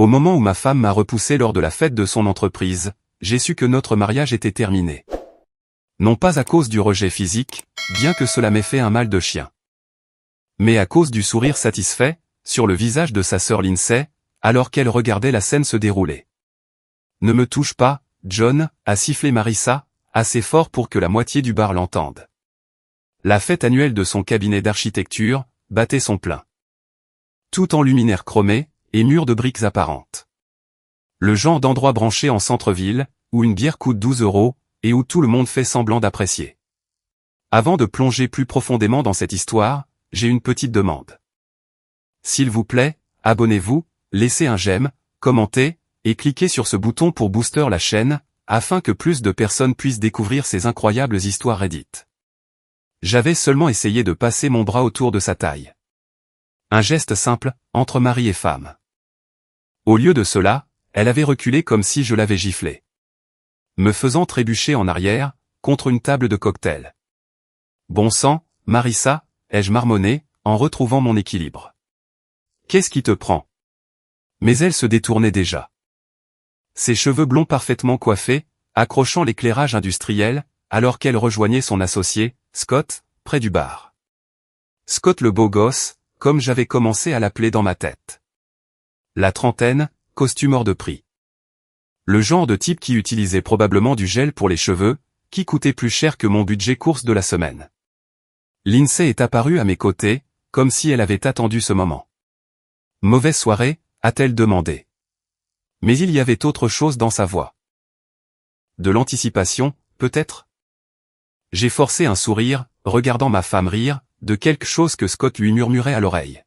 Au moment où ma femme m'a repoussé lors de la fête de son entreprise, j'ai su que notre mariage était terminé. Non pas à cause du rejet physique, bien que cela m'ait fait un mal de chien. Mais à cause du sourire satisfait, sur le visage de sa sœur Lindsay, alors qu'elle regardait la scène se dérouler. Ne me touche pas, John, a sifflé Marissa, assez fort pour que la moitié du bar l'entende. La fête annuelle de son cabinet d'architecture battait son plein. Tout en luminaires chromés et murs de briques apparentes. Le genre d'endroit branché en centre-ville, où une bière coûte 12 € et où tout le monde fait semblant d'apprécier. Avant de plonger plus profondément dans cette histoire, j'ai une petite demande. S'il vous plaît, abonnez-vous, laissez un j'aime, commentez, et cliquez sur ce bouton pour booster la chaîne, afin que plus de personnes puissent découvrir ces incroyables histoires Reddit. J'avais seulement essayé de passer mon bras autour de sa taille. Un geste simple, entre mari et femme. Au lieu de cela, elle avait reculé comme si je l'avais giflé. Me faisant trébucher en arrière, contre une table de cocktail. Bon sang, Marissa, ai-je marmonné, en retrouvant mon équilibre. Qu'est-ce qui te prend? Mais elle se détournait déjà. Ses cheveux blonds parfaitement coiffés, accrochant l'éclairage industriel, alors qu'elle rejoignait son associé, Scott, près du bar. Scott le beau gosse, comme j'avais commencé à l'appeler dans ma tête. La trentaine, costume hors de prix. Le genre de type qui utilisait probablement du gel pour les cheveux, qui coûtait plus cher que mon budget course de la semaine. Lindsay est apparue à mes côtés, comme si elle avait attendu ce moment. Mauvaise soirée, a-t-elle demandé. Mais il y avait autre chose dans sa voix. De l'anticipation, peut-être? J'ai forcé un sourire, regardant ma femme rire, de quelque chose que Scott lui murmurait à l'oreille.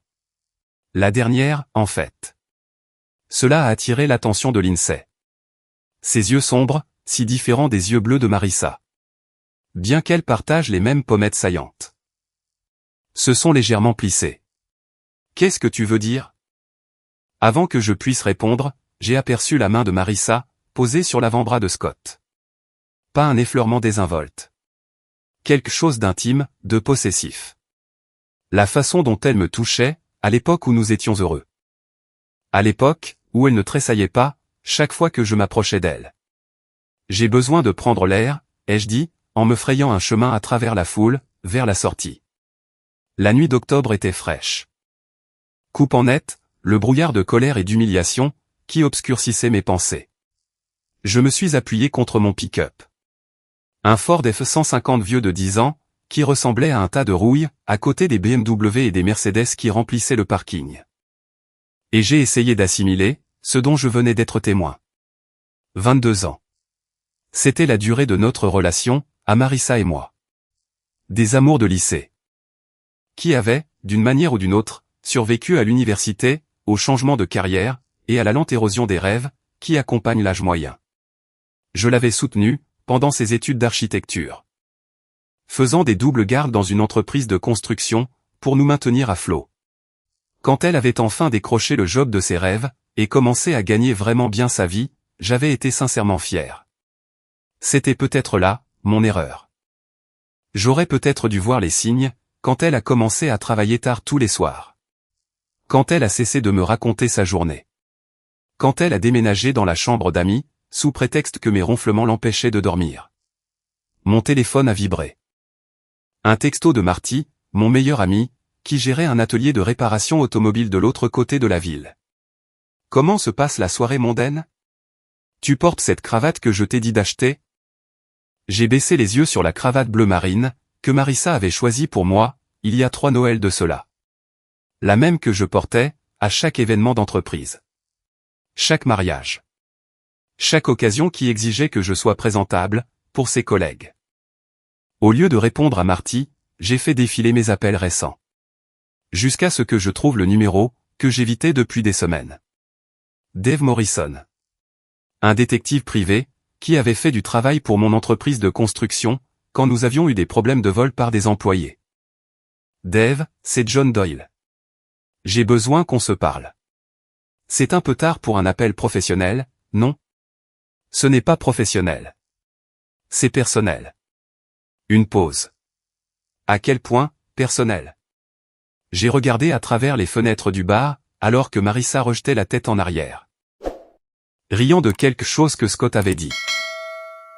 La dernière, en fait. Cela a attiré l'attention de Lindsay. Ses yeux sombres, si différents des yeux bleus de Marissa. Bien qu'elles partagent les mêmes pommettes saillantes. Se sont légèrement plissés. Qu'est-ce que tu veux dire? Avant que je puisse répondre, j'ai aperçu la main de Marissa, posée sur l'avant-bras de Scott. Pas un effleurement désinvolte. Quelque chose d'intime, de possessif. La façon dont elle me touchait, à l'époque où nous étions heureux. À l'époque, où elle ne tressaillait pas, chaque fois que je m'approchais d'elle. J'ai besoin de prendre l'air, ai-je dit, en me frayant un chemin à travers la foule, vers la sortie. La nuit d'octobre était fraîche. Coupant net, le brouillard de colère et d'humiliation, qui obscurcissait mes pensées. Je me suis appuyé contre mon pick-up. Un Ford F-150 vieux de 10 ans, qui ressemblait à un tas de rouille, à côté des BMW et des Mercedes qui remplissaient le parking. Et j'ai essayé d'assimiler, ce dont je venais d'être témoin. 22 ans. C'était la durée de notre relation, à Marissa et moi. Des amours de lycée. Qui avaient, d'une manière ou d'une autre, survécu à l'université, au changement de carrière, et à la lente érosion des rêves, qui accompagnent l'âge moyen. Je l'avais soutenue, pendant ses études d'architecture. Faisant des doubles gardes dans une entreprise de construction, pour nous maintenir à flot. Quand elle avait enfin décroché le job de ses rêves, et commencé à gagner vraiment bien sa vie, j'avais été sincèrement fier. C'était peut-être là, mon erreur. J'aurais peut-être dû voir les signes, quand elle a commencé à travailler tard tous les soirs. Quand elle a cessé de me raconter sa journée. Quand elle a déménagé dans la chambre d'amis, sous prétexte que mes ronflements l'empêchaient de dormir. Mon téléphone a vibré. Un texto de Marty, mon meilleur ami, qui gérait un atelier de réparation automobile de l'autre côté de la ville. Comment se passe la soirée mondaine? Tu portes cette cravate que je t'ai dit d'acheter? J'ai baissé les yeux sur la cravate bleu marine, que Marissa avait choisie pour moi, il y a 3 Noëls de cela. La même que je portais, à chaque événement d'entreprise. Chaque mariage. Chaque occasion qui exigeait que je sois présentable, pour ses collègues. Au lieu de répondre à Marty, j'ai fait défiler mes appels récents. Jusqu'à ce que je trouve le numéro, que j'évitais depuis des semaines. Dave Morrison. Un détective privé, qui avait fait du travail pour mon entreprise de construction, quand nous avions eu des problèmes de vol par des employés. Dave, c'est John Doyle. J'ai besoin qu'on se parle. C'est un peu tard pour un appel professionnel, non? Ce n'est pas professionnel. C'est personnel. Une pause. À quel point, personnel? J'ai regardé à travers les fenêtres du bar, alors que Marissa rejetait la tête en arrière. riant de quelque chose que Scott avait dit.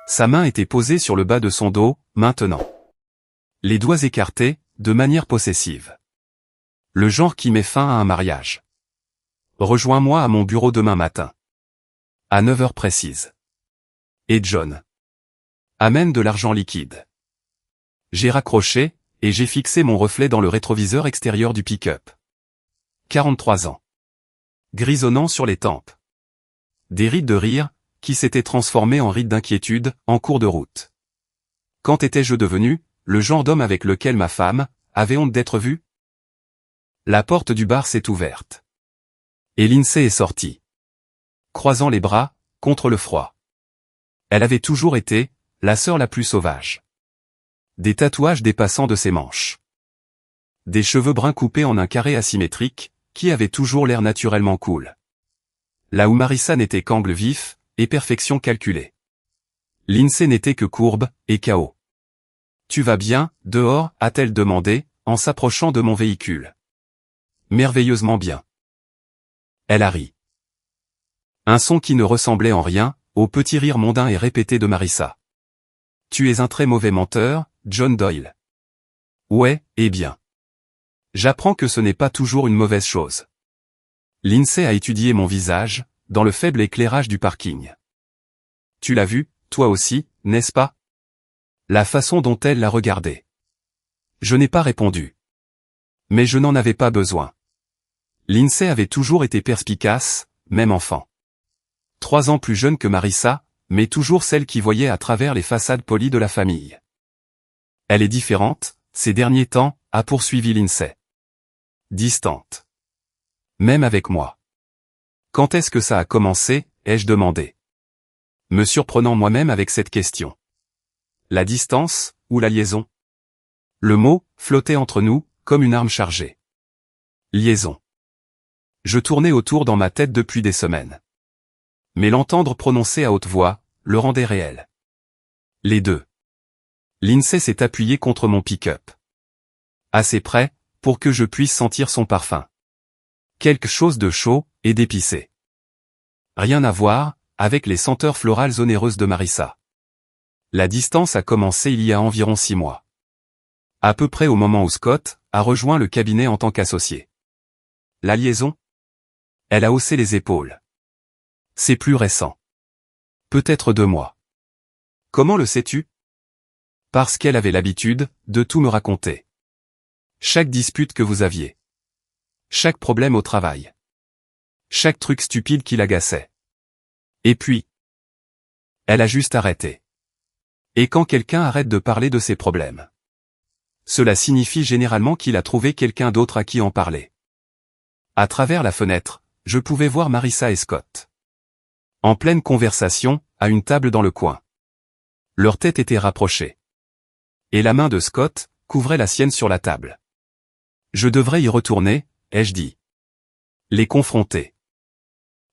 Sa main était posée sur le bas de son dos, maintenant. Les doigts écartés, de manière possessive. Le genre qui met fin à un mariage. Rejoins-moi à mon bureau demain matin. À 9 heures précises. Et John. Amène de l'argent liquide. J'ai raccroché, et j'ai fixé mon reflet dans le rétroviseur extérieur du pick-up. 43 ans. Grisonnant sur les tempes. Des rides de rire, qui s'étaient transformées en rides d'inquiétude, en cours de route. Quand étais-je devenu, le genre d'homme avec lequel ma femme, avait honte d'être vue? La porte du bar s'est ouverte. Et Lindsay est sortie. Croisant les bras, contre le froid. Elle avait toujours été, la sœur la plus sauvage. Des tatouages dépassant de ses manches. Des cheveux bruns coupés en un carré asymétrique, qui avait toujours l'air naturellement cool. Là où Marissa n'était qu'angle vif, et perfection calculée. Lindsay n'était que courbe, et chaos. Tu vas bien, dehors, a-t-elle demandé, en s'approchant de mon véhicule. Merveilleusement bien. Elle a ri. Un son qui ne ressemblait en rien, au petit rire mondain et répété de Marissa. Tu es un très mauvais menteur, John Doyle. Ouais, eh bien. J'apprends que ce n'est pas toujours une mauvaise chose. Lindsay a étudié mon visage, dans le faible éclairage du parking. Tu l'as vu, toi aussi, n'est-ce pas? La façon dont elle l'a regardé. Je n'ai pas répondu. Mais je n'en avais pas besoin. Lindsay avait toujours été perspicace, même enfant. 3 ans plus jeune que Marissa, mais toujours celle qui voyait à travers les façades polies de la famille. Elle est différente, ces derniers temps, a poursuivi Lindsay. Distante. Même avec moi. Quand est-ce que ça a commencé, ai-je demandé. Me surprenant moi-même avec cette question. La distance, ou la liaison? Le mot, flottait entre nous, comme une arme chargée. Liaison. Je tournais autour dans ma tête depuis des semaines. Mais l'entendre prononcer à haute voix, le rendait réel. Les deux. Lindsay s'est appuyée contre mon pick-up. Assez près, pour que je puisse sentir son parfum. Quelque chose de chaud, et d'épicé. Rien à voir, avec les senteurs florales onéreuses de Marissa. La distance a commencé il y a environ 6 mois. À peu près au moment où Scott a rejoint le cabinet en tant qu'associé. La liaison? Elle a haussé les épaules. C'est plus récent. Peut-être 2 mois. Comment le sais-tu? Parce qu'elle avait l'habitude de tout me raconter. Chaque dispute que vous aviez. Chaque problème au travail. Chaque truc stupide qui l'agaçait. Et puis, elle a juste arrêté. Et quand quelqu'un arrête de parler de ses problèmes, cela signifie généralement qu'il a trouvé quelqu'un d'autre à qui en parler. À travers la fenêtre, je pouvais voir Marissa et Scott. En pleine conversation, à une table dans le coin. Leurs têtes étaient rapprochées. Et la main de Scott couvrait la sienne sur la table. Je devrais y retourner, ai-je dit. Les confronter.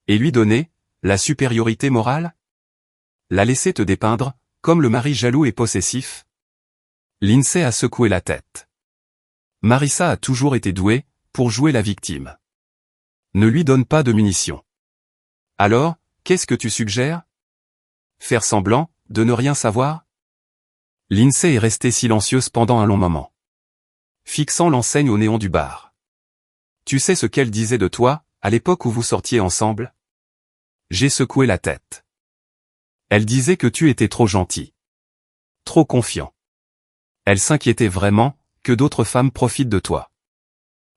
Et lui donner, la supériorité morale? La laisser te dépeindre, comme le mari jaloux et possessif? Lindsay a secoué la tête. Marissa a toujours été douée, pour jouer la victime. Ne lui donne pas de munitions. Alors, qu'est-ce que tu suggères? Faire semblant, de ne rien savoir? Lindsay est restée silencieuse pendant un long moment. Fixant l'enseigne au néon du bar. Tu sais ce qu'elle disait de toi, à l'époque où vous sortiez ensemble? J'ai secoué la tête. Elle disait que tu étais trop gentil. Trop confiant. Elle s'inquiétait vraiment, que d'autres femmes profitent de toi.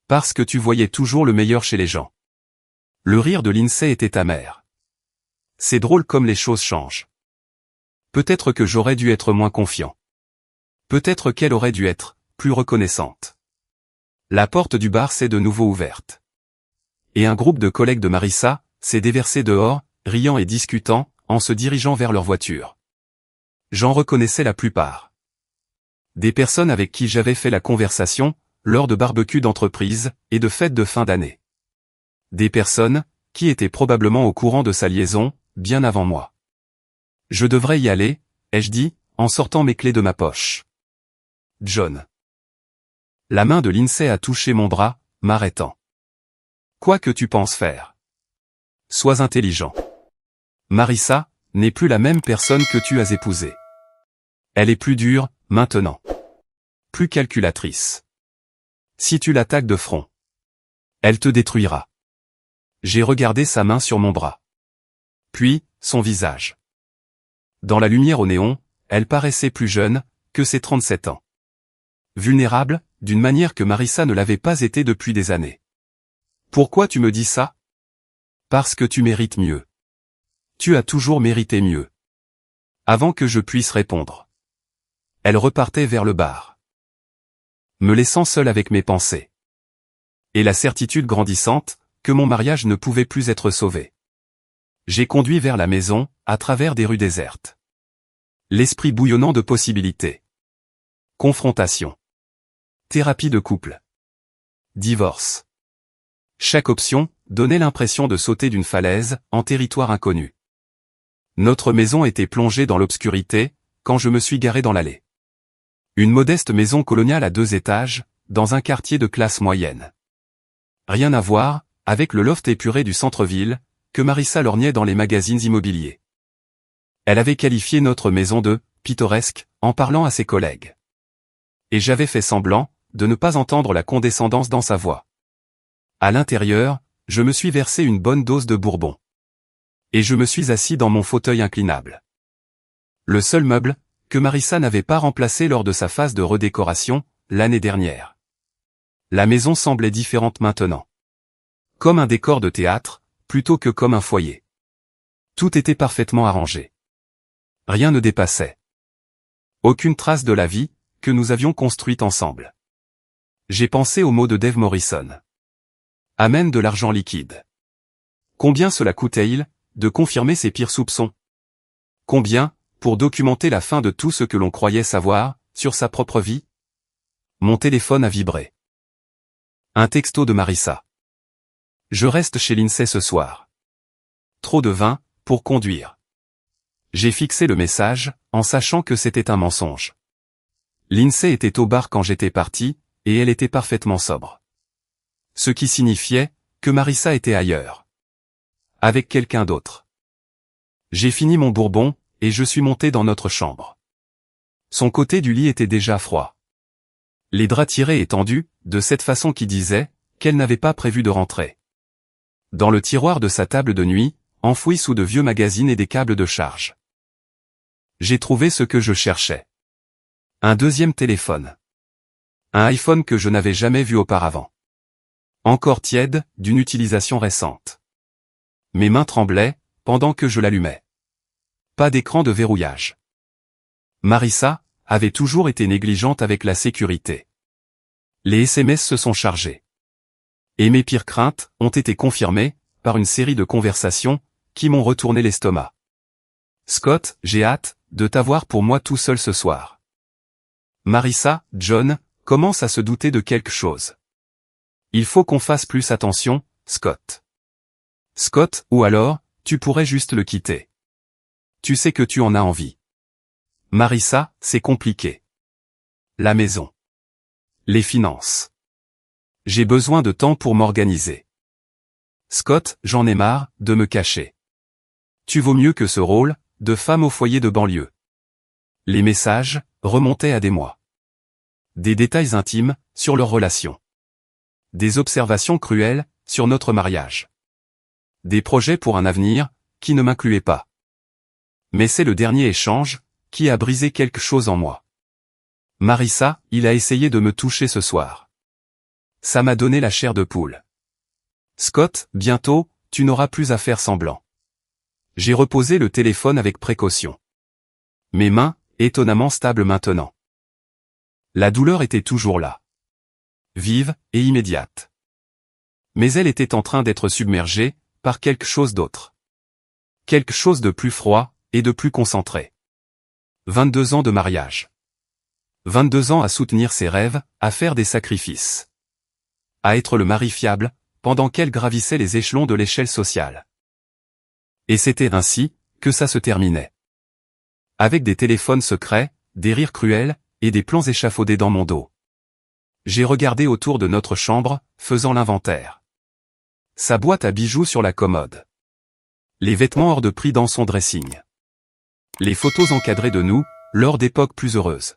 Parce que tu voyais toujours le meilleur chez les gens. Le rire de Lindsay était amer. C'est drôle comme les choses changent. Peut-être que j'aurais dû être moins confiant. Peut-être qu'elle aurait dû être plus reconnaissante. La porte du bar s'est de nouveau ouverte. Et un groupe de collègues de Marissa s'est déversé dehors, riant et discutant, en se dirigeant vers leur voiture. J'en reconnaissais la plupart. Des personnes avec qui j'avais fait la conversation, lors de barbecues d'entreprise, et de fêtes de fin d'année. Des personnes, qui étaient probablement au courant de sa liaison, bien avant moi. Je devrais y aller, ai-je dit, en sortant mes clés de ma poche. John. La main de Lindsay a touché mon bras, m'arrêtant. Quoi que tu penses faire. Sois intelligent. Marissa n'est plus la même personne que tu as épousée. Elle est plus dure, maintenant. Plus calculatrice. Si tu l'attaques de front, elle te détruira. J'ai regardé sa main sur mon bras. Puis, son visage. Dans la lumière au néon, elle paraissait plus jeune que ses 37 ans. Vulnérable, d'une manière que Marissa ne l'avait pas été depuis des années. Pourquoi tu me dis ça? Parce que tu mérites mieux. Tu as toujours mérité mieux. Avant que je puisse répondre. Elle repartait vers le bar. Me laissant seul avec mes pensées. Et la certitude grandissante que mon mariage ne pouvait plus être sauvé. J'ai conduit vers la maison, à travers des rues désertes. L'esprit bouillonnant de possibilités. Confrontation. Thérapie de couple. Divorce. Chaque option donnait l'impression de sauter d'une falaise en territoire inconnu. Notre maison était plongée dans l'obscurité quand je me suis garé dans l'allée. Une modeste maison coloniale à 2 étages, dans un quartier de classe moyenne. Rien à voir avec le loft épuré du centre-ville que Marissa lorgnait dans les magazines immobiliers. Elle avait qualifié notre maison de « pittoresque » en parlant à ses collègues. Et j'avais fait semblant de ne pas entendre la condescendance dans sa voix. À l'intérieur, je me suis versé une bonne dose de bourbon. Et je me suis assis dans mon fauteuil inclinable. Le seul meuble que Marissa n'avait pas remplacé lors de sa phase de redécoration, l'année dernière. La maison semblait différente maintenant. Comme un décor de théâtre, plutôt que comme un foyer. Tout était parfaitement arrangé. Rien ne dépassait. Aucune trace de la vie que nous avions construite ensemble. J'ai pensé aux mots de Dave Morrison. Amène de l'argent liquide. Combien cela coûtait-il de confirmer ses pires soupçons? Combien pour documenter la fin de tout ce que l'on croyait savoir sur sa propre vie? Mon téléphone a vibré. Un texto de Marissa. Je reste chez l'INSEE ce soir. Trop de vin pour conduire. J'ai fixé le message en sachant que c'était un mensonge. L'INSEE était au bar quand j'étais parti, et elle était parfaitement sobre. Ce qui signifiait que Marissa était ailleurs. Avec quelqu'un d'autre. J'ai fini mon bourbon, et je suis monté dans notre chambre. Son côté du lit était déjà froid. Les draps tirés et tendus, de cette façon qui disait qu'elle n'avait pas prévu de rentrer. Dans le tiroir de sa table de nuit, enfoui sous de vieux magazines et des câbles de charge. J'ai trouvé ce que je cherchais. Un deuxième téléphone. Un iPhone que je n'avais jamais vu auparavant. Encore tiède, d'une utilisation récente. Mes mains tremblaient, pendant que je l'allumais. Pas d'écran de verrouillage. Marissa avait toujours été négligente avec la sécurité. Les SMS se sont chargés. Et mes pires craintes ont été confirmées par une série de conversations qui m'ont retourné l'estomac. Scott, j'ai hâte de t'avoir pour moi tout seul ce soir. Marissa, John, commence à se douter de quelque chose. Il faut qu'on fasse plus attention, Scott. Scott, ou alors, tu pourrais juste le quitter. Tu sais que tu en as envie. Marissa, c'est compliqué. La maison. Les finances. J'ai besoin de temps pour m'organiser. Scott, j'en ai marre de me cacher. Tu vaux mieux que ce rôle de femme au foyer de banlieue. Les messages remontaient à des mois. Des détails intimes sur leur relation. Des observations cruelles sur notre mariage. Des projets pour un avenir qui ne m'incluaient pas. Mais c'est le dernier échange qui a brisé quelque chose en moi. Marissa, il a essayé de me toucher ce soir. Ça m'a donné la chair de poule. Scott, bientôt, tu n'auras plus à faire semblant. J'ai reposé le téléphone avec précaution. Mes mains, étonnamment stables maintenant. La douleur était toujours là. Vive et immédiate. Mais elle était en train d'être submergée par quelque chose d'autre. Quelque chose de plus froid et de plus concentré. 22 ans de mariage. 22 ans à soutenir ses rêves, à faire des sacrifices. À être le mari fiable, pendant qu'elle gravissait les échelons de l'échelle sociale. Et c'était ainsi que ça se terminait. Avec des téléphones secrets, des rires cruels, et des plans échafaudés dans mon dos. J'ai regardé autour de notre chambre, faisant l'inventaire. Sa boîte à bijoux sur la commode. Les vêtements hors de prix dans son dressing. Les photos encadrées de nous, lors d'époques plus heureuses.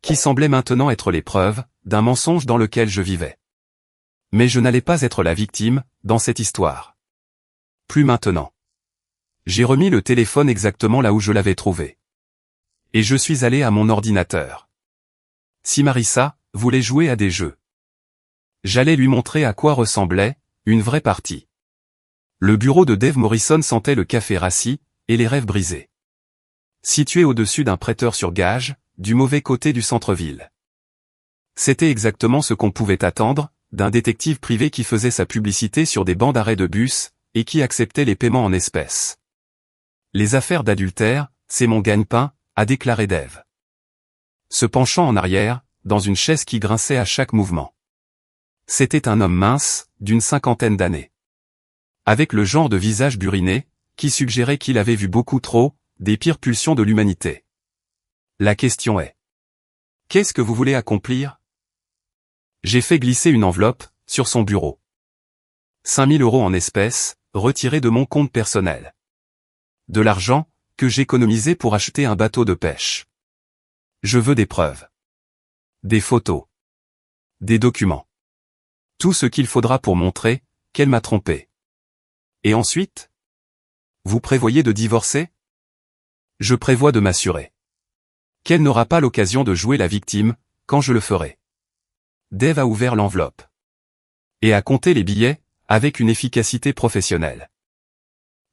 Qui semblaient maintenant être les preuves d'un mensonge dans lequel je vivais. Mais je n'allais pas être la victime, dans cette histoire. Plus maintenant. J'ai remis le téléphone exactement là où je l'avais trouvé. Et je suis allé à mon ordinateur. Si Marissa voulait jouer à des jeux, j'allais lui montrer à quoi ressemblait une vraie partie. Le bureau de Dave Morrison sentait le café rassis et les rêves brisés. Situé au-dessus d'un prêteur sur gage, du mauvais côté du centre-ville. C'était exactement ce qu'on pouvait attendre d'un détective privé qui faisait sa publicité sur des bancs d'arrêt de bus et qui acceptait les paiements en espèces. Les affaires d'adultère, c'est mon gagne-pain, a déclaré Dave. Se penchant en arrière, dans une chaise qui grinçait à chaque mouvement. C'était un homme mince, d'une 50aine d'années. Avec le genre de visage buriné, qui suggérait qu'il avait vu beaucoup trop, des pires pulsions de l'humanité. La question est: qu'est-ce que vous voulez accomplir? J'ai fait glisser une enveloppe, sur son bureau. 5 000 € en espèces, retirés de mon compte personnel. De l'argent, que j'économisais pour acheter un bateau de pêche. Je veux des preuves. Des photos. Des documents. Tout ce qu'il faudra pour montrer qu'elle m'a trompé. Et ensuite? Vous prévoyez de divorcer? Je prévois de m'assurer qu'elle n'aura pas l'occasion de jouer la victime, quand je le ferai. Dave a ouvert l'enveloppe. Et a compté les billets, avec une efficacité professionnelle.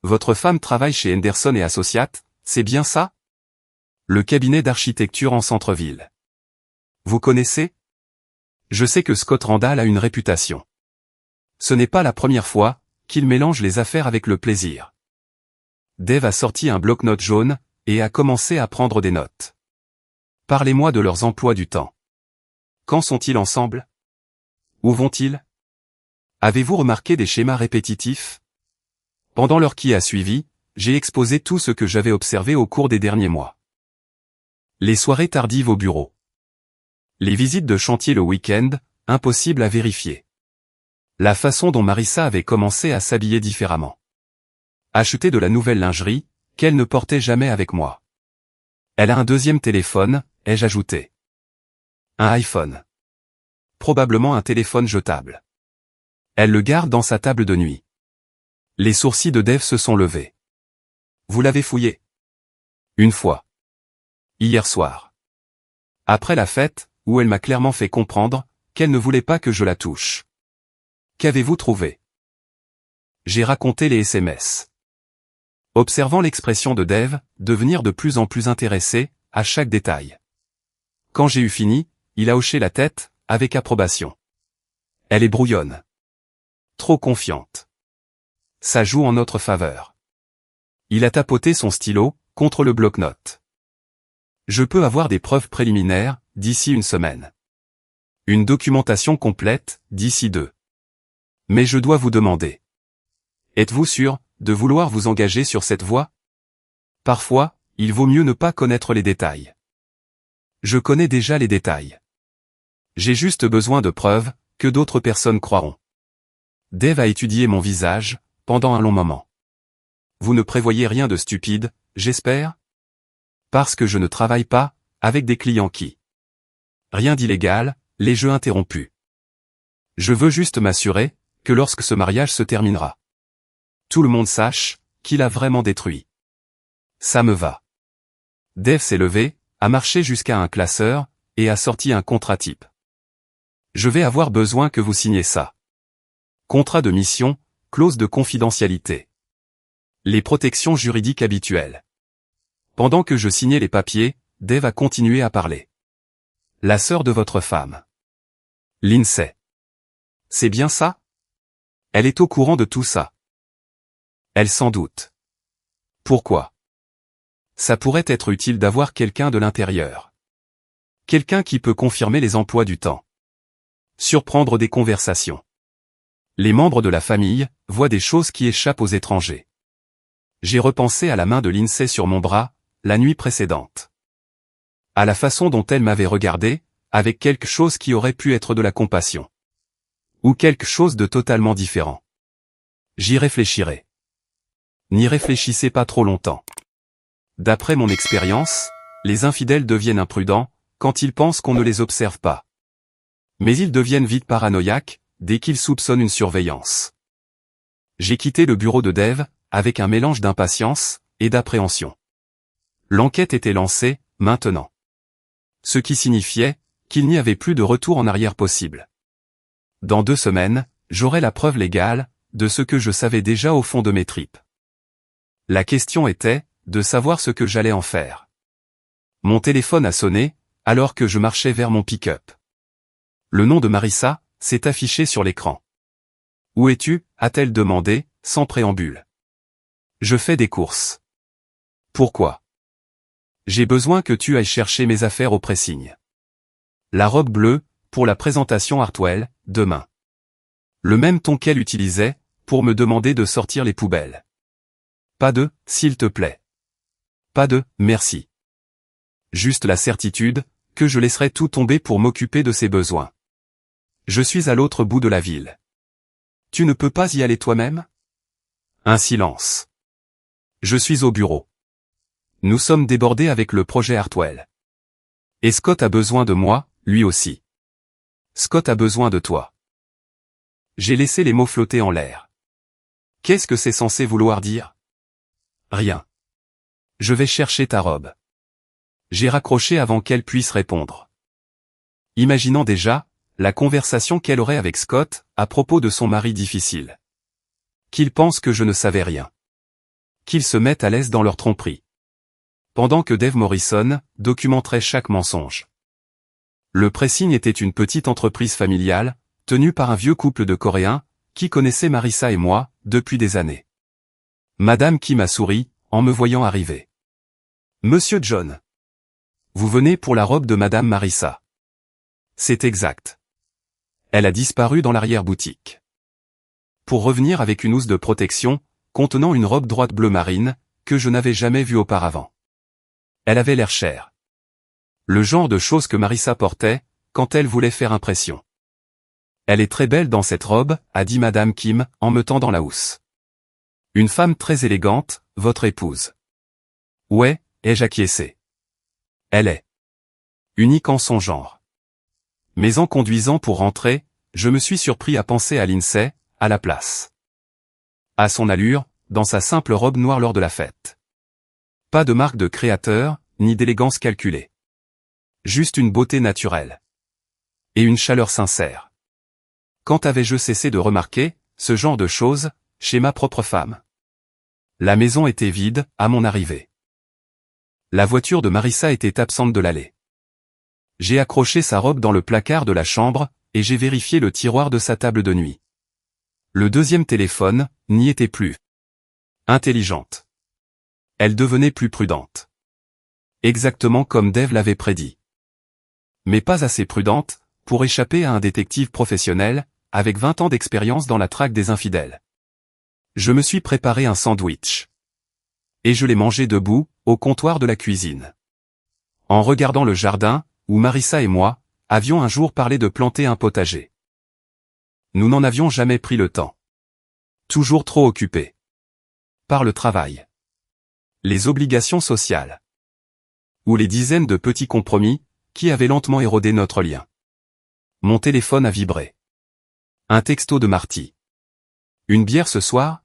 Votre femme travaille chez Henderson et Associates, c'est bien ça? Le cabinet d'architecture en centre-ville. Vous connaissez? Je sais que Scott Randall a une réputation. Ce n'est pas la première fois qu'il mélange les affaires avec le plaisir. Dave a sorti un bloc-notes jaune, et a commencé à prendre des notes. Parlez-moi de leurs emplois du temps. Quand sont-ils ensemble? Où vont-ils? Avez-vous remarqué des schémas répétitifs? Pendant l'heure qui a suivi, j'ai exposé tout ce que j'avais observé au cours des derniers mois. Les soirées tardives au bureau. Les visites de chantier le week-end, impossible à vérifier. La façon dont Marissa avait commencé à s'habiller différemment. Acheter de la nouvelle lingerie, qu'elle ne portait jamais avec moi. Elle a un deuxième téléphone, ai-je ajouté. Un iPhone. Probablement un téléphone jetable. Elle le garde dans sa table de nuit. Les sourcils de Dave se sont levés. Vous l'avez fouillé? Une fois. Hier soir. Après la fête, où elle m'a clairement fait comprendre qu'elle ne voulait pas que je la touche. Qu'avez-vous trouvé? J'ai raconté les SMS. Observant l'expression de Dave devenir de plus en plus intéressé à chaque détail. Quand j'ai eu fini, il a hoché la tête, avec approbation. Elle est brouillonne. Trop confiante. Ça joue en notre faveur. Il a tapoté son stylo contre le bloc-notes. Je peux avoir des preuves préliminaires d'ici une semaine. Une documentation complète d'ici 2. Mais je dois vous demander. Êtes-vous sûr de vouloir vous engager sur cette voie? Parfois, il vaut mieux ne pas connaître les détails. Je connais déjà les détails. J'ai juste besoin de preuves que d'autres personnes croiront. Dave a étudié mon visage pendant un long moment. Vous ne prévoyez rien de stupide, j'espère? Parce que je ne travaille pas avec des clients qui... Rien d'illégal, les jeux interrompus. Je veux juste m'assurer que lorsque ce mariage se terminera, tout le monde sache qu'il a vraiment détruit. Ça me va. Dave s'est levé, a marché jusqu'à un classeur, et a sorti un contrat type. Je vais avoir besoin que vous signiez ça. Contrat de mission, clause de confidentialité. Les protections juridiques habituelles. Pendant que je signais les papiers, Dave a continué à parler. La sœur de votre femme. Lindsay. C'est bien ça? Elle est au courant de tout ça. Elle s'en doute. Pourquoi? Ça pourrait être utile d'avoir quelqu'un de l'intérieur. Quelqu'un qui peut confirmer les emplois du temps. Surprendre des conversations. Les membres de la famille voient des choses qui échappent aux étrangers. J'ai repensé à la main de Lindsay sur mon bras, la nuit précédente. À la façon dont elle m'avait regardé, avec quelque chose qui aurait pu être de la compassion. Ou quelque chose de totalement différent. J'y réfléchirai. n'y réfléchissez pas trop longtemps. D'après mon expérience, les infidèles deviennent imprudents quand ils pensent qu'on ne les observe pas. Mais ils deviennent vite paranoïaques dès qu'ils soupçonnent une surveillance. J'ai quitté le bureau de Dave avec un mélange d'impatience et d'appréhension. L'enquête était lancée, maintenant. Ce qui signifiait qu'il n'y avait plus de retour en arrière possible. Dans 2 semaines, j'aurais la preuve légale de ce que je savais déjà au fond de mes tripes. La question était de savoir ce que j'allais en faire. Mon téléphone a sonné alors que je marchais vers mon pick-up. Le nom de Marissa s'est affiché sur l'écran. « Où es-tu » a-t-elle demandé, sans préambule. « Je fais des courses. »« Pourquoi ?»« J'ai besoin que tu ailles chercher mes affaires au pressing. La robe bleue, pour la présentation Hartwell, demain. » Le même ton qu'elle utilisait pour me demander de sortir les poubelles. Pas de « s'il te plaît ». Pas de « merci ». Juste la certitude que je laisserai tout tomber pour m'occuper de ses besoins. Je suis à l'autre bout de la ville. Tu ne peux pas y aller toi-même ? Un silence. Je suis au bureau. Nous sommes débordés avec le projet Hartwell. Et Scott a besoin de moi, lui aussi. Scott a besoin de toi. J'ai laissé les mots flotter en l'air. Qu'est-ce que c'est censé vouloir dire ? Rien. Je vais chercher ta robe. J'ai raccroché avant qu'elle puisse répondre. Imaginant déjà la conversation qu'elle aurait avec Scott à propos de son mari difficile. Qu'il pense que je ne savais rien. Qu'ils se mettent à l'aise dans leur tromperie. Pendant que Dave Morrison documenterait chaque mensonge. Le pressing était une petite entreprise familiale, tenue par un vieux couple de Coréens, qui connaissait Marissa et moi, depuis des années. Madame Kim a souri, en me voyant arriver. Monsieur John. Vous venez pour la robe de Madame Marissa. C'est exact. Elle a disparu dans l'arrière-boutique. Pour revenir avec une housse de protection, contenant une robe droite bleu marine, que je n'avais jamais vue auparavant. Elle avait l'air chère. Le genre de choses que Marissa portait, quand elle voulait faire impression. Elle est très belle dans cette robe, a dit Madame Kim, en me tendant la housse. Une femme très élégante, votre épouse. Ouais, ai-je acquiescé. Elle est unique en son genre. Mais en conduisant pour rentrer, je me suis surpris à penser à Lindsay, à la place. À son allure, dans sa simple robe noire lors de la fête. Pas de marque de créateur, ni d'élégance calculée. Juste une beauté naturelle. Et une chaleur sincère. Quand avais-je cessé de remarquer ce genre de choses chez ma propre femme ? La maison était vide, à mon arrivée. La voiture de Marissa était absente de l'allée. J'ai accroché sa robe dans le placard de la chambre, et j'ai vérifié le tiroir de sa table de nuit. Le deuxième téléphone n'y était plus. Intelligente. Elle devenait plus prudente. Exactement comme Dave l'avait prédit. Mais pas assez prudente pour échapper à un détective professionnel, avec 20 ans d'expérience dans la traque des infidèles. Je me suis préparé un sandwich. Et je l'ai mangé debout, au comptoir de la cuisine. En regardant le jardin, où Marissa et moi avions un jour parlé de planter un potager. Nous n'en avions jamais pris le temps. Toujours trop occupés. Par le travail. Les obligations sociales. Ou les dizaines de petits compromis qui avaient lentement érodé notre lien. Mon téléphone a vibré. Un texto de Marty. Une bière ce soir ?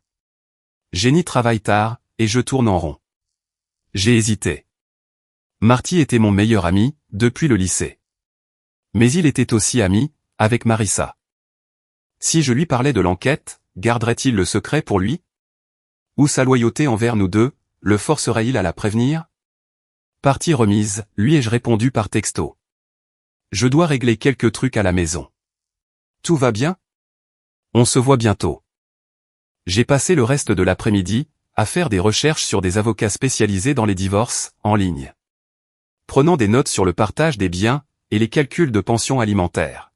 Jenny travaille tard, et je tourne en rond. J'ai hésité. Marty était mon meilleur ami, depuis le lycée. Mais il était aussi ami, avec Marissa. Si je lui parlais de l'enquête, garderait-il le secret pour lui ? Ou sa loyauté envers nous deux, le forcerait-il à la prévenir ? Partie remise, lui ai-je répondu par texto. Je dois régler quelques trucs à la maison. Tout va bien ? On se voit bientôt. J'ai passé le reste de l'après-midi à faire des recherches sur des avocats spécialisés dans les divorces, en ligne. Prenant des notes sur le partage des biens et les calculs de pension alimentaire.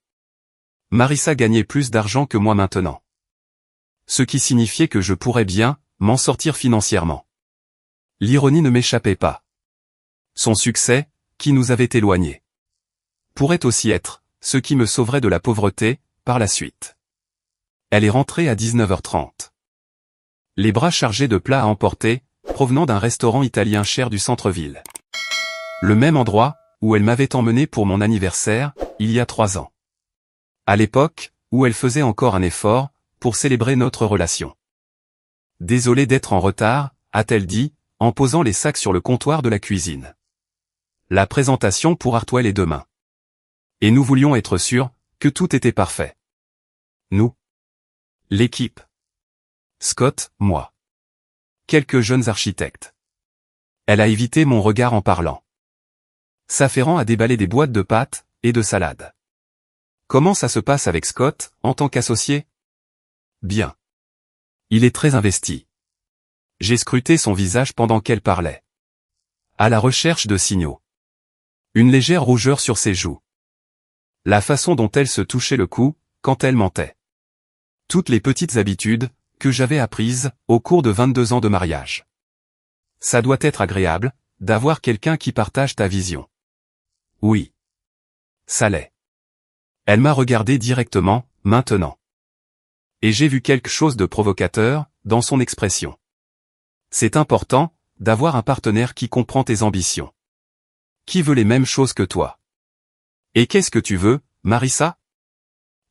Marissa gagnait plus d'argent que moi maintenant. Ce qui signifiait que je pourrais bien m'en sortir financièrement. L'ironie ne m'échappait pas. Son succès, qui nous avait éloignés, pourrait aussi être ce qui me sauverait de la pauvreté par la suite. Elle est rentrée à 19h30. les bras chargés de plats à emporter, provenant d'un restaurant italien cher du centre-ville. Le même endroit, où elle m'avait emmené pour mon anniversaire, il y a 3 ans. À l'époque, où elle faisait encore un effort, pour célébrer notre relation. Désolée d'être en retard, a-t-elle dit, en posant les sacs sur le comptoir de la cuisine. La présentation pour Hartwell est demain. Et nous voulions être sûrs que tout était parfait. Nous. L'équipe. Scott, moi. Quelques jeunes architectes. Elle a évité mon regard en parlant. S'affairant à déballer des boîtes de pâtes et de salades. Comment ça se passe avec Scott, en tant qu'associé? Bien. Il est très investi. J'ai scruté son visage pendant qu'elle parlait. À la recherche de signaux. Une légère rougeur sur ses joues. La façon dont elle se touchait le cou, quand elle mentait. Toutes les petites habitudes, que j'avais apprises, au cours de 22 ans de mariage. Ça doit être agréable, d'avoir quelqu'un qui partage ta vision. Oui. Ça l'est. Elle m'a regardé directement, maintenant. Et j'ai vu quelque chose de provocateur, dans son expression. C'est important, d'avoir un partenaire qui comprend tes ambitions. Qui veut les mêmes choses que toi. Et qu'est-ce que tu veux, Marissa?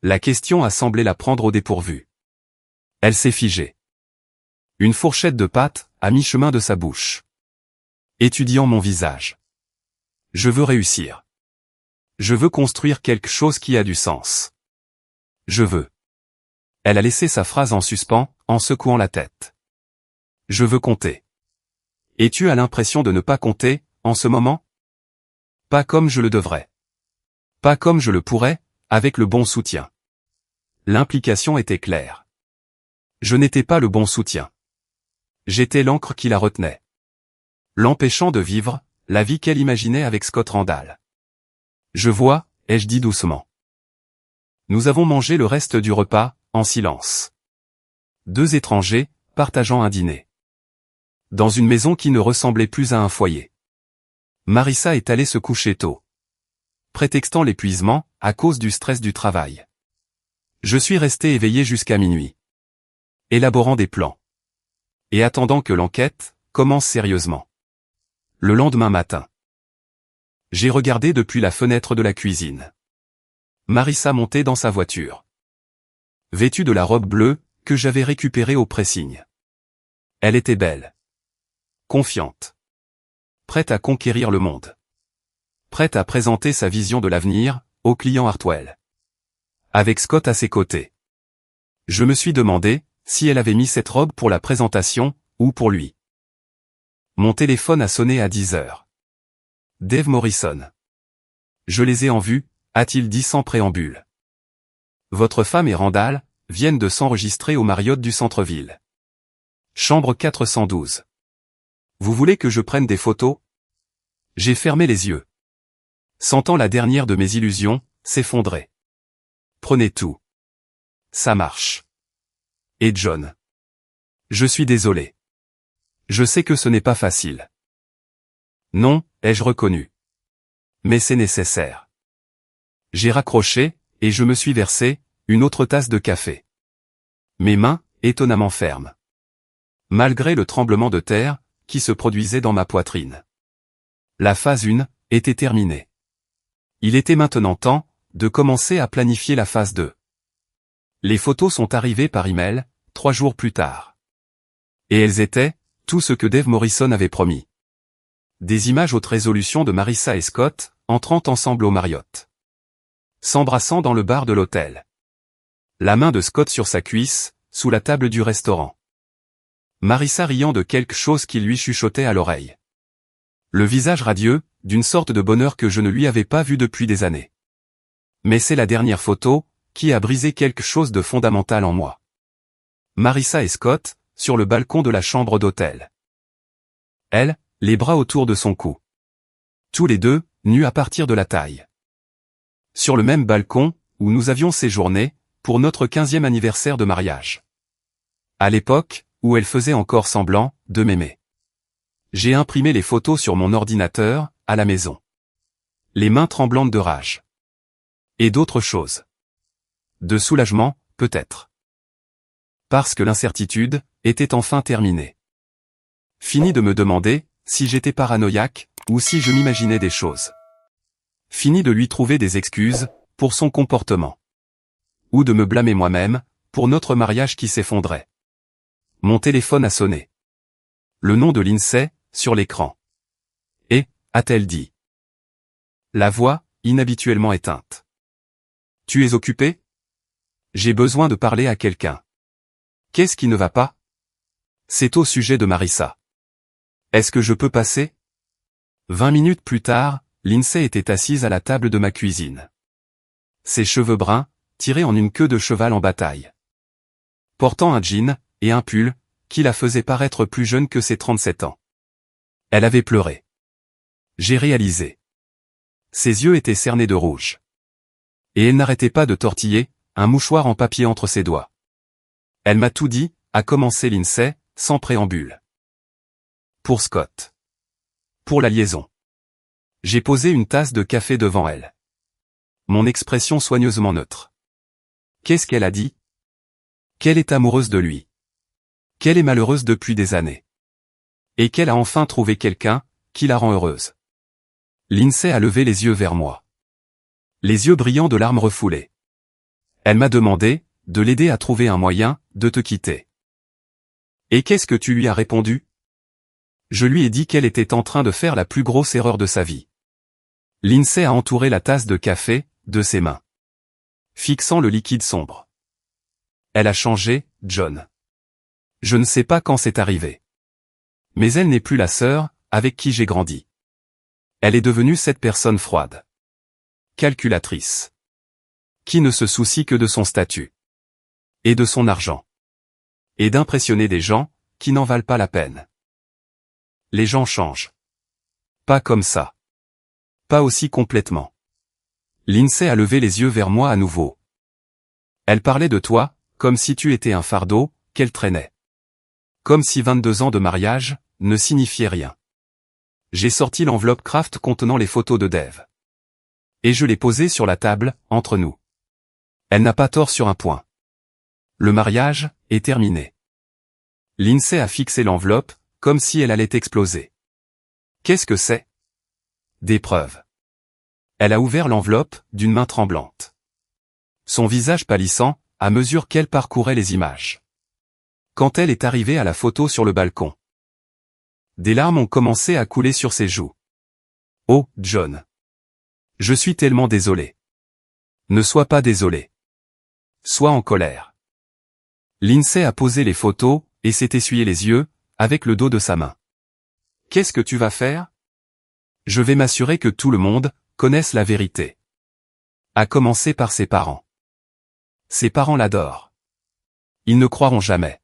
La question a semblé la prendre au dépourvu. Elle s'est figée. Une fourchette de pâtes, à mi-chemin de sa bouche. Étudiant mon visage. Je veux réussir. Je veux construire quelque chose qui a du sens. Je veux. Elle a laissé sa phrase en suspens, en secouant la tête. Je veux compter. Et tu as l'impression de ne pas compter, en ce moment? Pas comme je le devrais. Pas comme je le pourrais, avec le bon soutien. L'implication était claire. Je n'étais pas le bon soutien. J'étais l'encre qui la retenait. L'empêchant de vivre, la vie qu'elle imaginait avec Scott Randall. Je vois, ai-je dit doucement. Nous avons mangé le reste du repas, en silence. 2 étrangers, partageant un dîner. Dans une maison qui ne ressemblait plus à un foyer. Marissa est allée se coucher tôt. Prétextant l'épuisement, à cause du stress du travail. Je suis resté éveillé jusqu'à minuit. Élaborant des plans. Et attendant que l'enquête commence sérieusement. Le lendemain matin. J'ai regardé depuis la fenêtre de la cuisine. Marissa montait dans sa voiture. Vêtue de la robe bleue, que j'avais récupérée au pressing. Elle était belle. Confiante. Prête à conquérir le monde. Prête à présenter sa vision de l'avenir, au client Hartwell. Avec Scott à ses côtés. Je me suis demandé, si elle avait mis cette robe pour la présentation, ou pour lui. Mon téléphone a sonné à 10 heures. Dave Morrison. Je les ai en vue, a-t-il dit sans préambule. Votre femme et Randall viennent de s'enregistrer au Marriott du centre-ville. Chambre 412. Vous voulez que je prenne des photos? J'ai fermé les yeux. Sentant la dernière de mes illusions s'effondrer. Prenez tout. Ça marche. Et John. Je suis désolé. Je sais que ce n'est pas facile. Non, ai-je reconnu. Mais c'est nécessaire. J'ai raccroché, et je me suis versé une autre tasse de café. Mes mains, étonnamment fermes. Malgré le tremblement de terre qui se produisait dans ma poitrine. La phase 1 était terminée. Il était maintenant temps de commencer à planifier la phase 2. Les photos sont arrivées par email, 3 jours plus tard. Et elles étaient tout ce que Dave Morrison avait promis. Des images haute résolution de Marissa et Scott, entrant ensemble au Marriott. S'embrassant dans le bar de l'hôtel. La main de Scott sur sa cuisse, sous la table du restaurant. Marissa riant de quelque chose qui lui chuchotait à l'oreille. Le visage radieux, d'une sorte de bonheur que je ne lui avais pas vu depuis des années. Mais c'est la dernière photo, qui a brisé quelque chose de fondamental en moi. Marissa et Scott, sur le balcon de la chambre d'hôtel. Elle, les bras autour de son cou. Tous les deux, nus à partir de la taille. Sur le même balcon, où nous avions séjourné, pour notre 15e anniversaire de mariage. À l'époque, où elle faisait encore semblant de m'aimer. J'ai imprimé les photos sur mon ordinateur, à la maison. Les mains tremblantes de rage. Et d'autres choses. De soulagement, peut-être. Parce que l'incertitude était enfin terminée. Fini de me demander si j'étais paranoïaque ou si je m'imaginais des choses. Fini de lui trouver des excuses pour son comportement. Ou de me blâmer moi-même pour notre mariage qui s'effondrait. Mon téléphone a sonné. Le nom de Lindsay, sur l'écran. Et, a-t-elle dit. La voix, inhabituellement éteinte. Tu es occupé? J'ai besoin de parler à quelqu'un. Qu'est-ce qui ne va pas? C'est au sujet de Marissa. Est-ce que je peux passer? 20 minutes plus tard, Lindsay était assise à la table de ma cuisine. Ses cheveux bruns, tirés en une queue de cheval en bataille. Portant un jean et un pull, qui la faisaient paraître plus jeune que ses 37 ans. Elle avait pleuré. J'ai réalisé. Ses yeux étaient cernés de rouge. Et elle n'arrêtait pas de tortiller, un mouchoir en papier entre ses doigts. Elle m'a tout dit, a commencé Lindsay, sans préambule. Pour Scott. Pour la liaison. J'ai posé une tasse de café devant elle. Mon expression soigneusement neutre. Qu'est-ce qu'elle a dit? Qu'elle est amoureuse de lui. Qu'elle est malheureuse depuis des années. Et qu'elle a enfin trouvé quelqu'un, qui la rend heureuse. Lindsay a levé les yeux vers moi. Les yeux brillants de larmes refoulées. Elle m'a demandé, de l'aider à trouver un moyen, de te quitter. Et qu'est-ce que tu lui as répondu? Je lui ai dit qu'elle était en train de faire la plus grosse erreur de sa vie. Lindsay a entouré la tasse de café, de ses mains. Fixant le liquide sombre. Elle a changé, John. Je ne sais pas quand c'est arrivé. Mais elle n'est plus la sœur, avec qui j'ai grandi. Elle est devenue cette personne froide. Calculatrice. Qui ne se soucie que de son statut. Et de son argent. Et d'impressionner des gens, qui n'en valent pas la peine. Les gens changent. Pas comme ça. Pas aussi complètement. Lindsay a levé les yeux vers moi à nouveau. Elle parlait de toi, comme si tu étais un fardeau, qu'elle traînait. Comme si 22 ans de mariage, ne signifiaient rien. J'ai sorti l'enveloppe Kraft contenant les photos de Dave. Et je l'ai posée sur la table, entre nous. Elle n'a pas tort sur un point. Le mariage est terminé. Lindsay a fixé l'enveloppe, comme si elle allait exploser. Qu'est-ce que c'est? Des preuves. Elle a ouvert l'enveloppe, d'une main tremblante. Son visage pâlissant, à mesure qu'elle parcourait les images. Quand elle est arrivée à la photo sur le balcon. Des larmes ont commencé à couler sur ses joues. Oh, John. Je suis tellement désolé. Ne sois pas désolé. Sois en colère. Lindsay a posé les photos, et s'est essuyé les yeux, avec le dos de sa main. Qu'est-ce que tu vas faire? Je vais m'assurer que tout le monde connaisse la vérité. À commencer par ses parents. Ses parents l'adorent. Ils ne croiront jamais.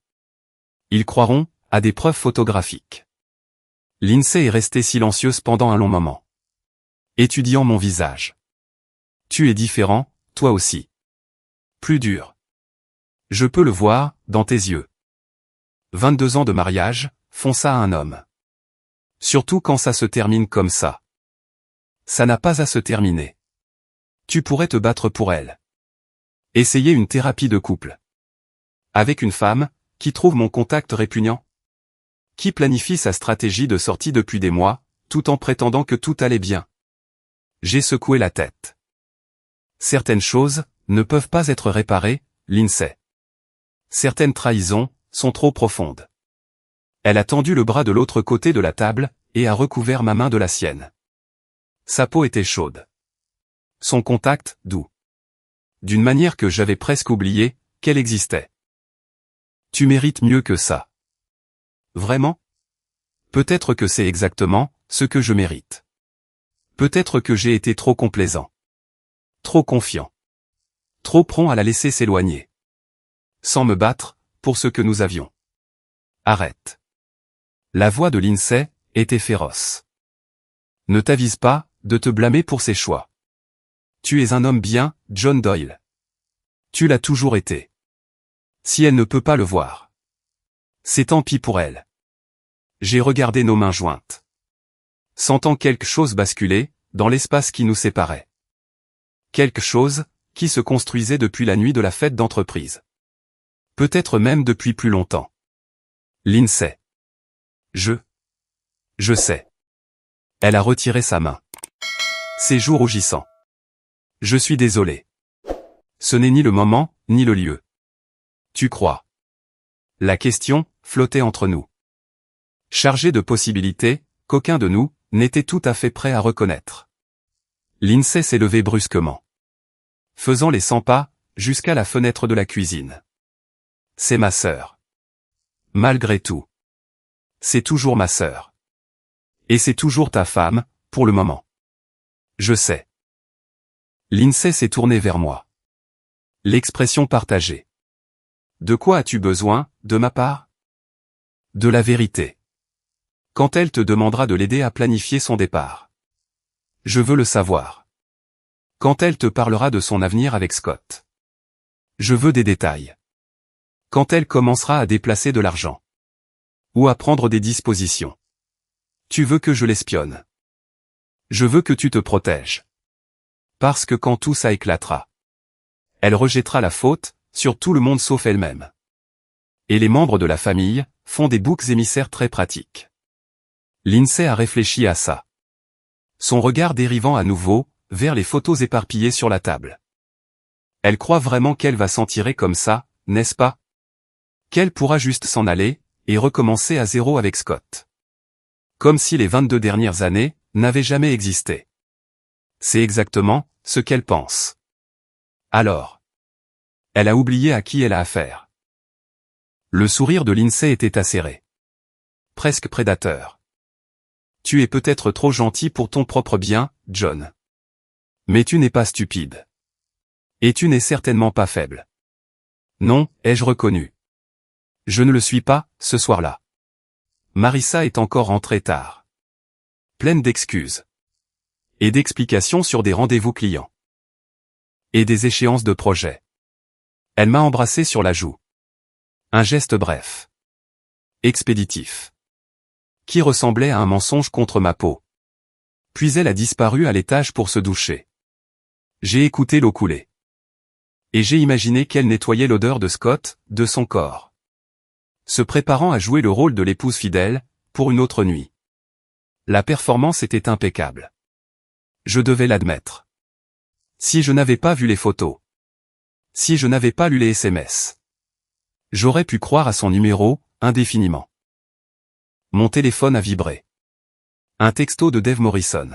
Ils croiront à des preuves photographiques. Lindsay est restée silencieuse pendant un long moment. Étudiant mon visage. Tu es différent, toi aussi. Plus dur. Je peux le voir, dans tes yeux. 22 ans de mariage, font ça à un homme. Surtout quand ça se termine comme ça. Ça n'a pas à se terminer. Tu pourrais te battre pour elle. Essayer une thérapie de couple. Avec une femme, qui trouve mon contact répugnant. Qui planifie sa stratégie de sortie depuis des mois, tout en prétendant que tout allait bien. J'ai secoué la tête. Certaines choses ne peuvent pas être réparées, Lindsay. Certaines trahisons sont trop profondes. Elle a tendu le bras de l'autre côté de la table, et a recouvert ma main de la sienne. Sa peau était chaude. Son contact, doux. D'une manière que j'avais presque oublié qu'elle existait. Tu mérites mieux que ça. Vraiment? Peut-être que c'est exactement ce que je mérite. Peut-être que j'ai été trop complaisant. Trop confiant. Trop prompt à la laisser s'éloigner. Sans me battre, pour ce que nous avions. Arrête. La voix de Lindsay était féroce. Ne t'avise pas de te blâmer pour ses choix. Tu es un homme bien, John Doyle. Tu l'as toujours été. Si elle ne peut pas le voir. C'est tant pis pour elle. J'ai regardé nos mains jointes. Sentant quelque chose basculer, dans l'espace qui nous séparait. Quelque chose, qui se construisait depuis la nuit de la fête d'entreprise. Peut-être même depuis plus longtemps. Lindsay. Je sais. Elle a retiré sa main. Ses joues rougissant. Je suis désolé. Ce n'est ni le moment, ni le lieu. Tu crois? La question flottait entre nous. Chargée de possibilités, qu'aucun de nous n'était tout à fait prêt à reconnaître. Lindsay s'est levée brusquement, faisant les 100 pas jusqu'à la fenêtre de la cuisine. C'est ma sœur. Malgré tout. C'est toujours ma sœur. Et c'est toujours ta femme, pour le moment. Je sais. Lindsay s'est tournée vers moi. L'expression partagée. De quoi as-tu besoin, de ma part? De la vérité. Quand elle te demandera de l'aider à planifier son départ. Je veux le savoir. Quand elle te parlera de son avenir avec Scott. Je veux des détails. Quand elle commencera à déplacer de l'argent. Ou à prendre des dispositions. Tu veux que je l'espionne. Je veux que tu te protèges. Parce que quand tout ça éclatera, elle rejettera la faute sur tout le monde sauf elle-même. Et les membres de la famille font des boucs émissaires très pratiques. Lindsay a réfléchi à ça. Son regard dérivant à nouveau vers les photos éparpillées sur la table. Elle croit vraiment qu'elle va s'en tirer comme ça, n'est-ce pas? Qu'elle pourra juste s'en aller et recommencer à zéro avec Scott. Comme si les 22 dernières années n'avaient jamais existé. C'est exactement ce qu'elle pense. Alors, elle a oublié à qui elle a affaire. Le sourire de Lindsay était acéré. Presque prédateur. Tu es peut-être trop gentil pour ton propre bien, John. Mais tu n'es pas stupide. Et tu n'es certainement pas faible. Non, ai-je reconnu. Je ne le suis pas, ce soir-là. Marissa est encore rentrée tard. Pleine d'excuses. Et d'explications sur des rendez-vous clients. Et des échéances de projet. Elle m'a embrassé sur la joue. Un geste bref. Expéditif. Qui ressemblait à un mensonge contre ma peau. Puis elle a disparu à l'étage pour se doucher. J'ai écouté l'eau couler. Et j'ai imaginé qu'elle nettoyait l'odeur de Scott, de son corps. Se préparant à jouer le rôle de l'épouse fidèle, pour une autre nuit. La performance était impeccable. Je devais l'admettre. Si je n'avais pas vu les photos. Si je n'avais pas lu les SMS. J'aurais pu croire à son numéro, indéfiniment. Mon téléphone a vibré. Un texto de Dave Morrison.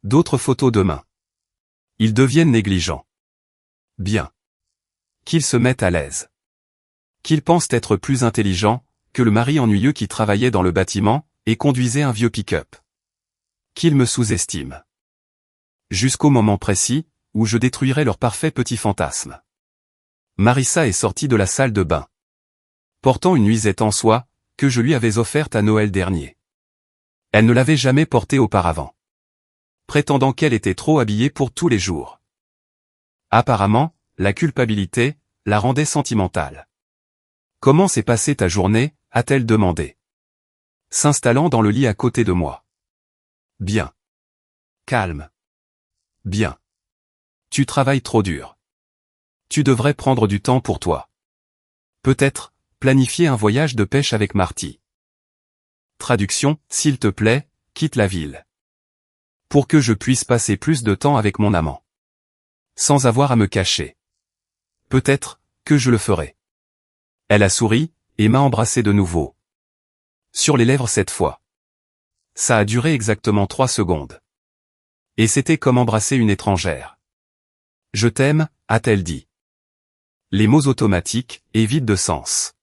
D'autres photos demain. Ils deviennent négligents. Bien. Qu'ils se mettent à l'aise. Qu'ils pensent être plus intelligents que le mari ennuyeux qui travaillait dans le bâtiment et conduisait un vieux pick-up. Qu'ils me sous-estiment. Jusqu'au moment précis où je détruirai leur parfait petit fantasme. Marissa est sortie de la salle de bain. Portant une nuisette en soie que je lui avais offerte à Noël dernier. Elle ne l'avait jamais portée auparavant. Prétendant qu'elle était trop habillée pour tous les jours. Apparemment, la culpabilité la rendait sentimentale. Comment s'est passée ta journée, a-t-elle demandé. S'installant dans le lit à côté de moi. Bien. Calme. Bien. Tu travailles trop dur. Tu devrais prendre du temps pour toi. Peut-être, planifier un voyage de pêche avec Marty. Traduction, s'il te plaît, quitte la ville. Pour que je puisse passer plus de temps avec mon amant. Sans avoir à me cacher. Peut-être, que je le ferai. Elle a souri, et m'a embrassé de nouveau. Sur les lèvres cette fois. Ça a duré exactement 3 secondes. Et c'était comme embrasser une étrangère. Je t'aime, a-t-elle dit. Les mots automatiques, et vides de sens.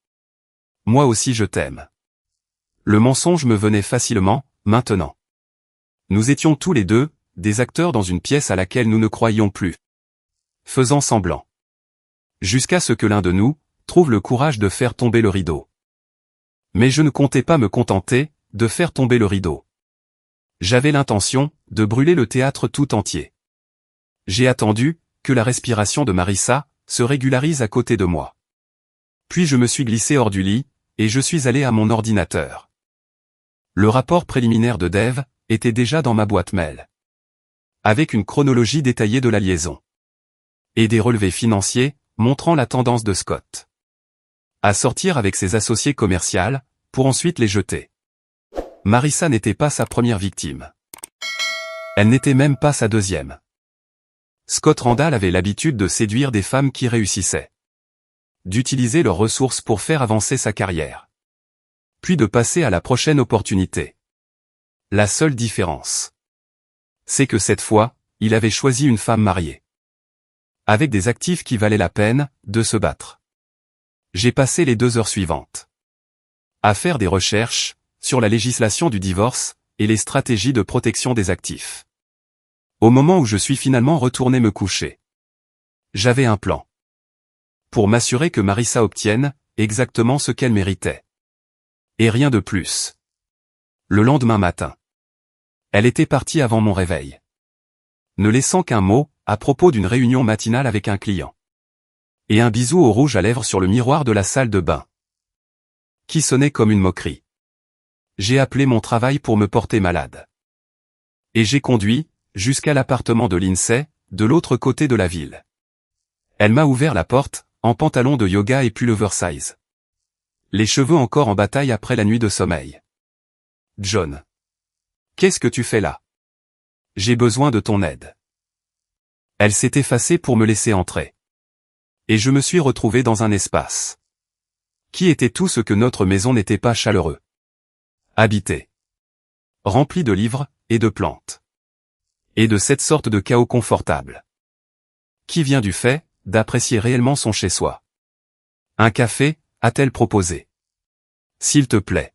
Moi aussi je t'aime. Le mensonge me venait facilement, maintenant. Nous étions tous les deux, des acteurs dans une pièce à laquelle nous ne croyions plus. Faisant semblant. Jusqu'à ce que l'un de nous trouve le courage de faire tomber le rideau. Mais je ne comptais pas me contenter de faire tomber le rideau. J'avais l'intention de brûler le théâtre tout entier. J'ai attendu que la respiration de Marissa se régularise à côté de moi. Puis je me suis glissé hors du lit, et je suis allé à mon ordinateur. Le rapport préliminaire de Dave était déjà dans ma boîte mail. Avec une chronologie détaillée de la liaison. Et des relevés financiers montrant la tendance de Scott. à sortir avec ses associés commerciales, pour ensuite les jeter. Marissa n'était pas sa première victime. Elle n'était même pas sa deuxième. Scott Randall avait l'habitude de séduire des femmes qui réussissaient, d'utiliser leurs ressources pour faire avancer sa carrière, puis de passer à la prochaine opportunité. La seule différence, c'est que cette fois, il avait choisi une femme mariée, avec des actifs qui valaient la peine de se battre. J'ai passé les 2 heures suivantes à faire des recherches sur la législation du divorce et les stratégies de protection des actifs. Au moment où je suis finalement retourné me coucher, j'avais un plan pour m'assurer que Marissa obtienne exactement ce qu'elle méritait. Et rien de plus. Le lendemain matin, elle était partie avant mon réveil, ne laissant qu'un mot à propos d'une réunion matinale avec un client. Et un bisou au rouge à lèvres sur le miroir de la salle de bain, qui sonnait comme une moquerie. J'ai appelé mon travail pour me porter malade. Et j'ai conduit jusqu'à l'appartement de Lindsay, de l'autre côté de la ville. Elle m'a ouvert la porte, en pantalon de yoga et pull oversize. Les cheveux encore en bataille après la nuit de sommeil. « John. Qu'est-ce que tu fais là? J'ai besoin de ton aide. » Elle s'est effacée pour me laisser entrer. Et je me suis retrouvé dans un espace qui était tout ce que notre maison n'était pas chaleureux. Habité. Rempli de livres et de plantes. Et de cette sorte de chaos confortable, qui vient du fait d'apprécier réellement son chez-soi. Un café, a-t-elle proposé. S'il te plaît.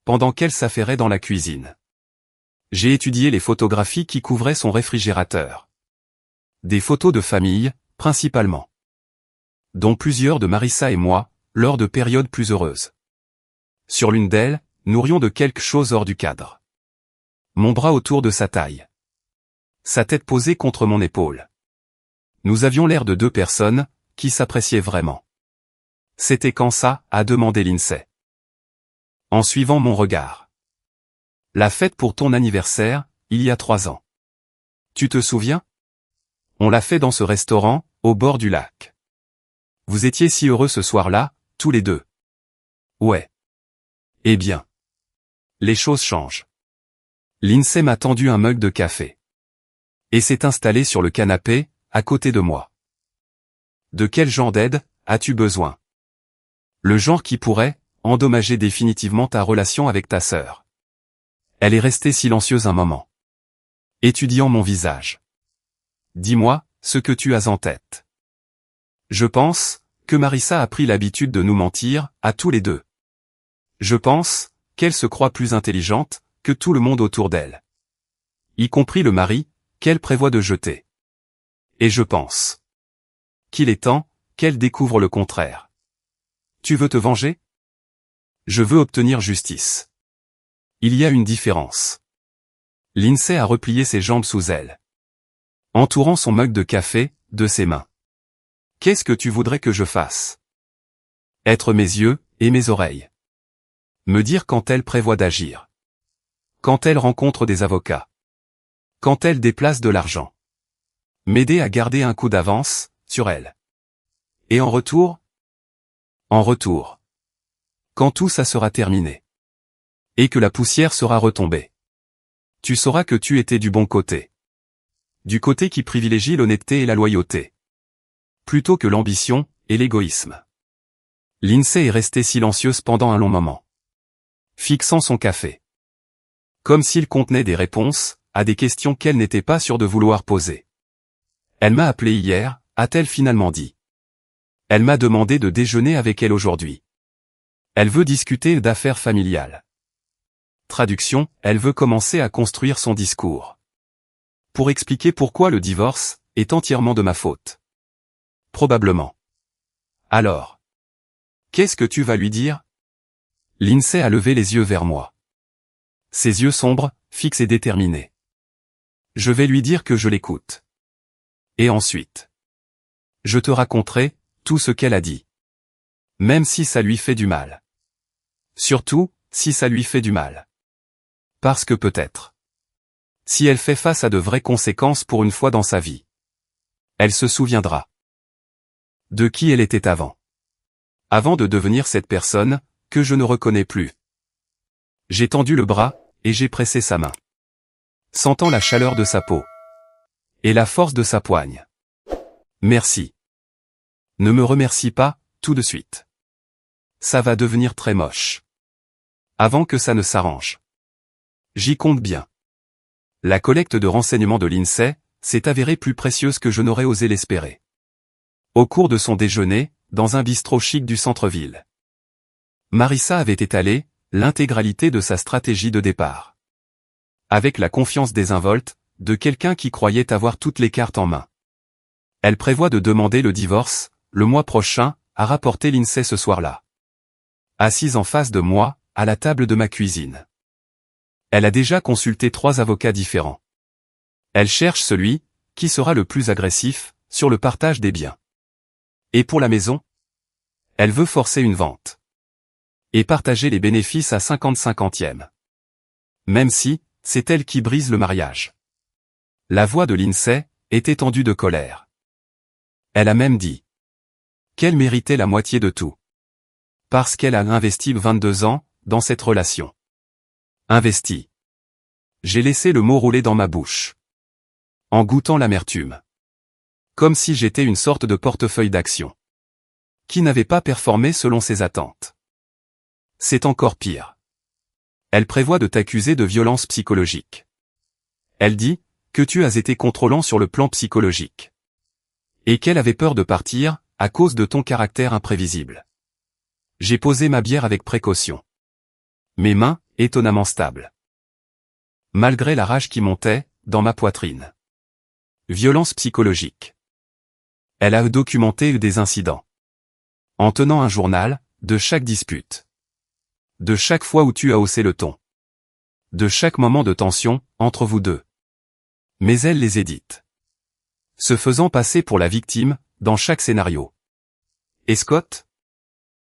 Pendant qu'elle s'affairait dans la cuisine, j'ai étudié les photographies qui couvraient son réfrigérateur. Des photos de famille, principalement, dont plusieurs de Marissa et moi, lors de périodes plus heureuses. Sur l'une d'elles, nous rions de quelque chose hors du cadre. Mon bras autour de sa taille. Sa tête posée contre mon épaule. Nous avions l'air de 2 personnes qui s'appréciaient vraiment. C'était quand ça, a demandé Lindsay, en suivant mon regard. La fête pour ton anniversaire, il y a 3 ans. Tu te souviens? On l'a fait dans ce restaurant, au bord du lac. Vous étiez si heureux ce soir-là, tous les 2. Ouais. Eh bien. Les choses changent. Lindsay m'a tendu un mug de café. Et s'est installée sur le canapé, à côté de moi. De quel genre d'aide as-tu besoin? Le genre qui pourrait endommager définitivement ta relation avec ta sœur. Elle est restée silencieuse un moment, étudiant mon visage. Dis-moi ce que tu as en tête. Je pense que Marissa a pris l'habitude de nous mentir, à tous les 2. Je pense qu'elle se croit plus intelligente que tout le monde autour d'elle, y compris le mari qu'elle prévoit de jeter. Et je pense qu'il est temps qu'elle découvre le contraire. Tu veux te venger? Je veux obtenir justice. Il y a une différence. Lindsay a replié ses jambes sous elle, entourant son mug de café de ses mains. Qu'est-ce que tu voudrais que je fasse? Être mes yeux et mes oreilles. Me dire quand elle prévoit d'agir. Quand elle rencontre des avocats. Quand elle déplace de l'argent. M'aider à garder un coup d'avance sur elle. Et en retour? En retour. Quand tout ça sera terminé. Et que la poussière sera retombée. Tu sauras que tu étais du bon côté. Du côté qui privilégie l'honnêteté et la loyauté, plutôt que l'ambition et l'égoïsme. Lindsay est restée silencieuse pendant un long moment, fixant son café, comme s'il contenait des réponses à des questions qu'elle n'était pas sûre de vouloir poser. Elle m'a appelé hier, a-t-elle finalement dit. Elle m'a demandé de déjeuner avec elle aujourd'hui. Elle veut discuter d'affaires familiales. Traduction, elle veut commencer à construire son discours. Pour expliquer pourquoi le divorce est entièrement de ma faute. Probablement. Alors. Qu'est-ce que tu vas lui dire? Lindsay a levé les yeux vers moi. Ses yeux sombres, fixes et déterminés. Je vais lui dire que je l'écoute. Et ensuite, je te raconterai tout ce qu'elle a dit. Même si ça lui fait du mal. Surtout, si ça lui fait du mal. Parce que peut-être, si elle fait face à de vraies conséquences pour une fois dans sa vie, elle se souviendra de qui elle était avant. Avant de devenir cette personne, que je ne reconnais plus. J'ai tendu le bras, et j'ai pressé sa main. Sentant la chaleur de sa peau. Et la force de sa poigne. Merci. Ne me remercie pas, tout de suite. Ça va devenir très moche. Avant que ça ne s'arrange. J'y compte bien. La collecte de renseignements de l'INSEE s'est avérée plus précieuse que je n'aurais osé l'espérer. Au cours de son déjeuner, dans un bistrot chic du centre-ville, Marissa avait étalé l'intégralité de sa stratégie de départ. Avec la confiance désinvolte de quelqu'un qui croyait avoir toutes les cartes en main. Elle prévoit de demander le divorce, le mois prochain, a rapporté l'INSEE ce soir-là. Assise en face de moi, à la table de ma cuisine. Elle a déjà consulté 3 avocats différents. Elle cherche celui qui sera le plus agressif sur le partage des biens. Et pour la maison, elle veut forcer une vente. Et partager les bénéfices à 50-50e. Même si, c'est elle qui brise le mariage. La voix de l'INSEE était tendue de colère. Elle a même dit qu'elle méritait la moitié de tout. Parce qu'elle a investi 22 ans dans cette relation. Investi. J'ai laissé le mot rouler dans ma bouche. En goûtant l'amertume. Comme si j'étais une sorte de portefeuille d'action. Qui n'avait pas performé selon ses attentes. C'est encore pire. Elle prévoit de t'accuser de violence psychologique. Elle dit que tu as été contrôlant sur le plan psychologique. Et qu'elle avait peur de partir, à cause de ton caractère imprévisible. J'ai posé ma bière avec précaution. Mes mains, étonnamment stables. Malgré la rage qui montait, dans ma poitrine. Violence psychologique. Elle a documenté des incidents. En tenant un journal, de chaque dispute. De chaque fois où tu as haussé le ton. De chaque moment de tension, entre vous deux. Mais elle les édite. Se faisant passer pour la victime, dans chaque scénario. Et Scott?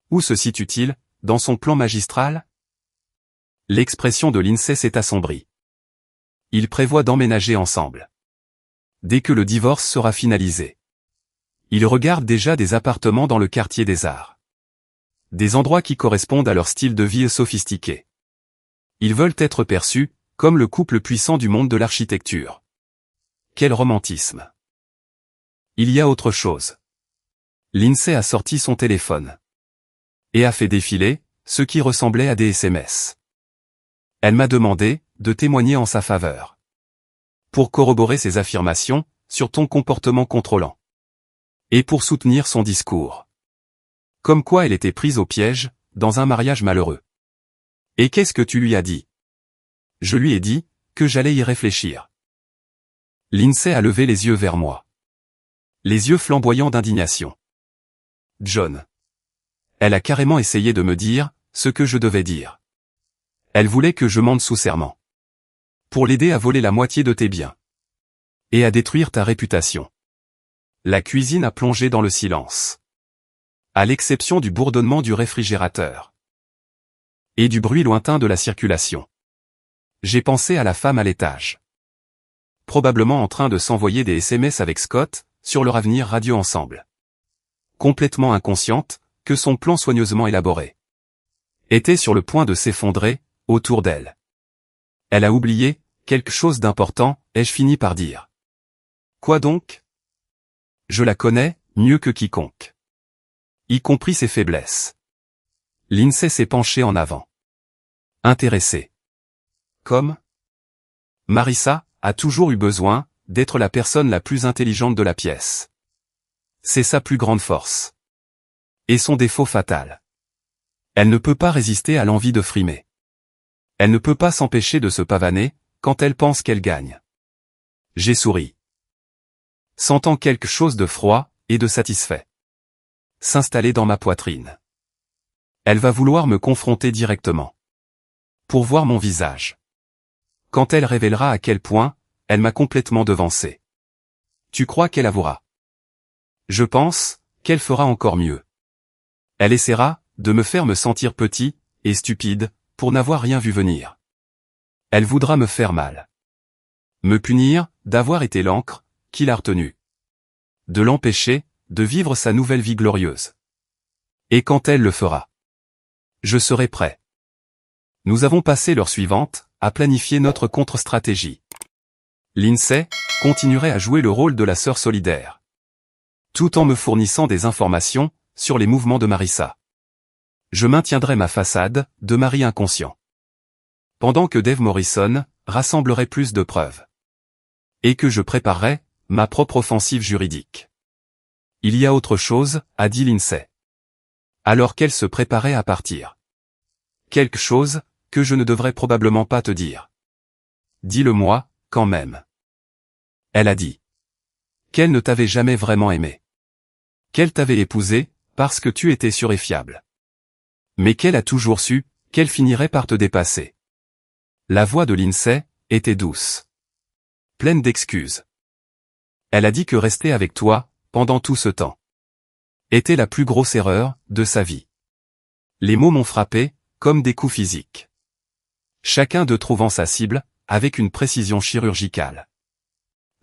Où se situe-t-il, dans son plan magistral? L'expression de l'INSEE s'est assombrie. Ils prévoient d'emménager ensemble. Dès que le divorce sera finalisé. Ils regardent déjà des appartements dans le quartier des Arts. Des endroits qui correspondent à leur style de vie sophistiqué. Ils veulent être perçus, comme le couple puissant du monde de l'architecture. Quel romantisme! Il y a autre chose. L'INSEE a sorti son téléphone. Et a fait défiler ce qui ressemblait à des SMS. Elle m'a demandé de témoigner en sa faveur. Pour corroborer ses affirmations sur ton comportement contrôlant. Et pour soutenir son discours. Comme quoi elle était prise au piège, dans un mariage malheureux. Et qu'est-ce que tu lui as dit? Je lui ai dit que j'allais y réfléchir. L'INSEE a levé les yeux vers moi. Les yeux flamboyants d'indignation. John. Elle a carrément essayé de me dire ce que je devais dire. Elle voulait que je mente sous serment. Pour l'aider à voler la moitié de tes biens. Et à détruire ta réputation. La cuisine a plongé dans le silence. À l'exception du bourdonnement du réfrigérateur. Et du bruit lointain de la circulation. J'ai pensé à la femme à l'étage. Probablement en train de s'envoyer des SMS avec Scott, sur leur avenir radieux ensemble. Complètement inconsciente, que son plan soigneusement élaboré était sur le point de s'effondrer, autour d'elle. Elle a oublié quelque chose d'important, ai-je fini par dire. Quoi donc? Je la connais, mieux que quiconque. Y compris ses faiblesses. L'INSEE s'est penché en avant. Intéressé. Comme Marissa a toujours eu besoin d'être la personne la plus intelligente de la pièce. C'est sa plus grande force. Et son défaut fatal. Elle ne peut pas résister à l'envie de frimer. Elle ne peut pas s'empêcher de se pavaner, quand elle pense qu'elle gagne. J'ai souri. Sentant quelque chose de froid, et de satisfait. S'installer dans ma poitrine. Elle va vouloir me confronter directement. Pour voir mon visage. Quand elle révélera à quel point, elle m'a complètement devancé. Tu crois qu'elle avouera? Je pense qu'elle fera encore mieux. Elle essaiera de me faire me sentir petit et stupide pour n'avoir rien vu venir. Elle voudra me faire mal. Me punir d'avoir été l'encre qui l'a retenu. De l'empêcher de vivre sa nouvelle vie glorieuse. Et quand elle le fera, je serai prêt. Nous avons passé l'heure suivante à planifier notre contre-stratégie. Lindsay continuerait à jouer le rôle de la sœur solidaire, tout en me fournissant des informations sur les mouvements de Marissa. Je maintiendrai ma façade de mari inconscient, pendant que Dave Morrison rassemblerait plus de preuves. Et que je préparerai ma propre offensive juridique. Il y a autre chose, a dit Lindsay, alors qu'elle se préparait à partir. Quelque chose que je ne devrais probablement pas te dire. Dis-le-moi, quand même. Elle a dit qu'elle ne t'avait jamais vraiment aimé. Qu'elle t'avait épousé parce que tu étais sûr et fiable. Mais qu'elle a toujours su qu'elle finirait par te dépasser. La voix de Lindsay était douce, pleine d'excuses. Elle a dit que rester avec toi, pendant tout ce temps, était la plus grosse erreur de sa vie. Les mots m'ont frappé, comme des coups physiques. Chacun d'eux trouvant sa cible, avec une précision chirurgicale.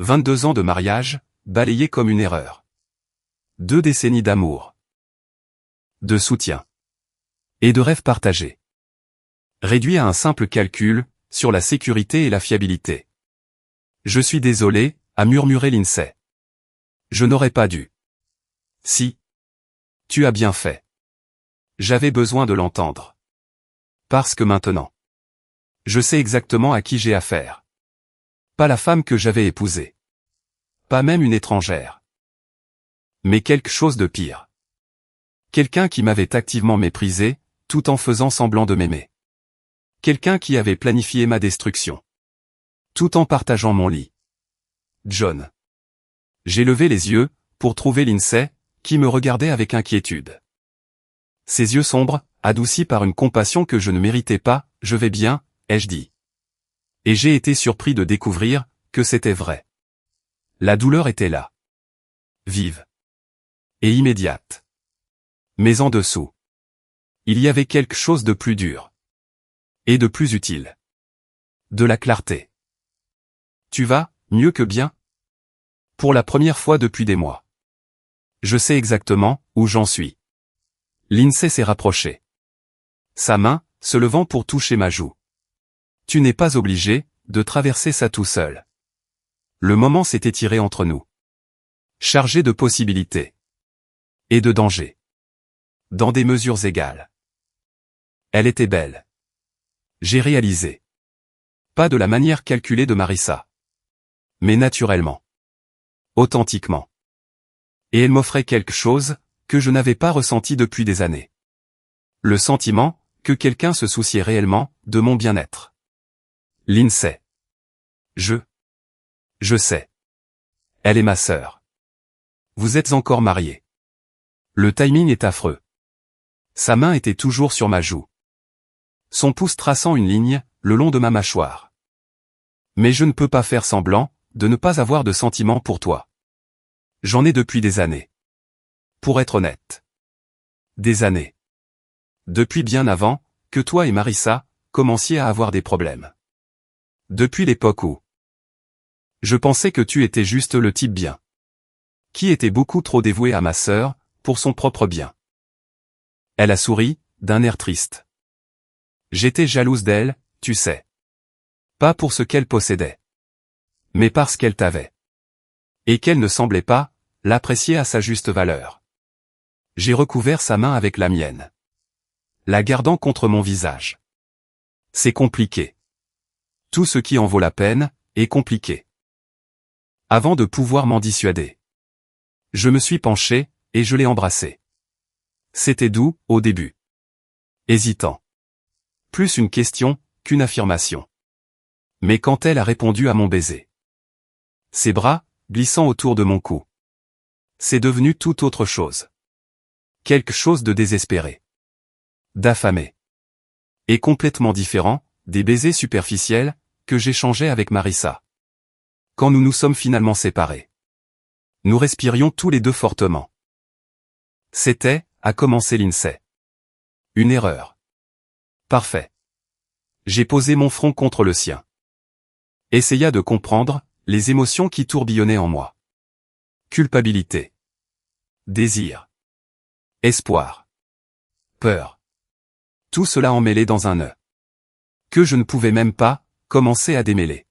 22 ans de mariage, balayés comme une erreur. 2 décennies d'amour, de soutien et de rêves partagés. Réduits à un simple calcul sur la sécurité et la fiabilité. Je suis désolé, a murmuré Lindsay. Je n'aurais pas dû. Si. Tu as bien fait. J'avais besoin de l'entendre. Parce que maintenant, je sais exactement à qui j'ai affaire. Pas la femme que j'avais épousée. Pas même une étrangère. Mais quelque chose de pire. Quelqu'un qui m'avait activement méprisé, tout en faisant semblant de m'aimer. Quelqu'un qui avait planifié ma destruction. Tout en partageant mon lit. John. J'ai levé les yeux, pour trouver Lindsay, qui me regardait avec inquiétude. Ses yeux sombres, adoucis par une compassion que je ne méritais pas, je vais bien, ai-je dit. Et j'ai été surpris de découvrir que c'était vrai. La douleur était là. Vive. Et immédiate. Mais en dessous, il y avait quelque chose de plus dur. Et de plus utile. De la clarté. Tu vas, mieux que bien? Pour la première fois depuis des mois. Je sais exactement où j'en suis. Lindsay s'est rapprochée. Sa main, se levant pour toucher ma joue. Tu n'es pas obligé de traverser ça tout seul. Le moment s'est étiré entre nous. Chargé de possibilités. Et de dangers. Dans des mesures égales. Elle était belle. J'ai réalisé. Pas de la manière calculée de Marissa. Mais naturellement. Authentiquement. Et elle m'offrait quelque chose que je n'avais pas ressenti depuis des années. Le sentiment que quelqu'un se souciait réellement de mon bien-être. Lindsay. Je sais. Elle est ma sœur. Vous êtes encore mariés. Le timing est affreux. Sa main était toujours sur ma joue. Son pouce traçant une ligne le long de ma mâchoire. Mais je ne peux pas faire semblant de ne pas avoir de sentiments pour toi. J'en ai depuis des années. Pour être honnête. Des années. Depuis bien avant que toi et Marissa commenciez à avoir des problèmes. Depuis l'époque où je pensais que tu étais juste le type bien. Qui était beaucoup trop dévoué à ma sœur pour son propre bien. Elle a souri, d'un air triste. J'étais jalouse d'elle, tu sais. Pas pour ce qu'elle possédait. Mais parce qu'elle t'avait. Et qu'elle ne semblait pas l'apprécier à sa juste valeur. J'ai recouvert sa main avec la mienne. La gardant contre mon visage. C'est compliqué. Tout ce qui en vaut la peine est compliqué. Avant de pouvoir m'en dissuader. Je me suis penché, et je l'ai embrassé. C'était doux, au début. Hésitant. Plus une question qu'une affirmation. Mais quand elle a répondu à mon baiser. Ses bras, glissant autour de mon cou. C'est devenu tout autre chose. Quelque chose de désespéré. D'affamé. Et complètement différent des baisers superficiels que j'échangeais avec Marissa. Quand nous nous sommes finalement séparés. Nous respirions tous les deux fortement. C'était, a commencé Lindsay. Une erreur. Parfait. J'ai posé mon front contre le sien. Essaya de comprendre les émotions qui tourbillonnaient en moi. Culpabilité. Désir. Espoir. peur. Tout cela emmêlé dans un nœud. Que je ne pouvais même pas commencer à démêler.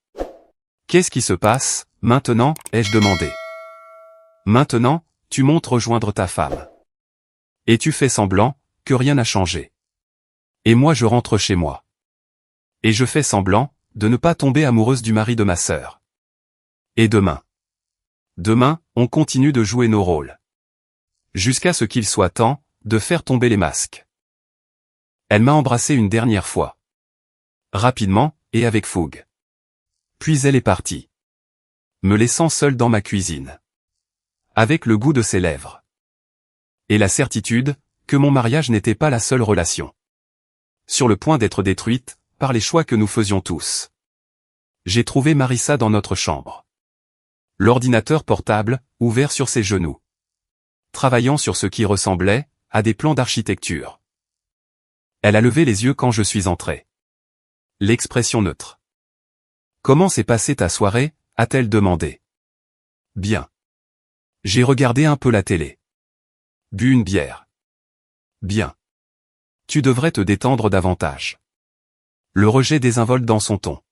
Qu'est-ce qui se passe, maintenant, ai-je demandé. Maintenant, tu montes rejoindre ta femme. Et tu fais semblant que rien n'a changé. Et moi je rentre chez moi. Et je fais semblant de ne pas tomber amoureuse du mari de ma sœur. Et demain. Demain, on continue de jouer nos rôles. Jusqu'à ce qu'il soit temps de faire tomber les masques. Elle m'a embrassé une dernière fois. Rapidement, et avec fougue. Puis elle est partie. Me laissant seule dans ma cuisine. Avec le goût de ses lèvres. Et la certitude que mon mariage n'était pas la seule relation. Sur le point d'être détruite par les choix que nous faisions tous. J'ai trouvé Marissa dans notre chambre. L'ordinateur portable, ouvert sur ses genoux. Travaillant sur ce qui ressemblait à des plans d'architecture. Elle a levé les yeux quand je suis entré. L'expression neutre. Comment s'est passée ta soirée, a-t-elle demandé. Bien. J'ai regardé un peu la télé. Bu une bière. Bien. Tu devrais te détendre davantage. Le rejet désinvolte dans son ton.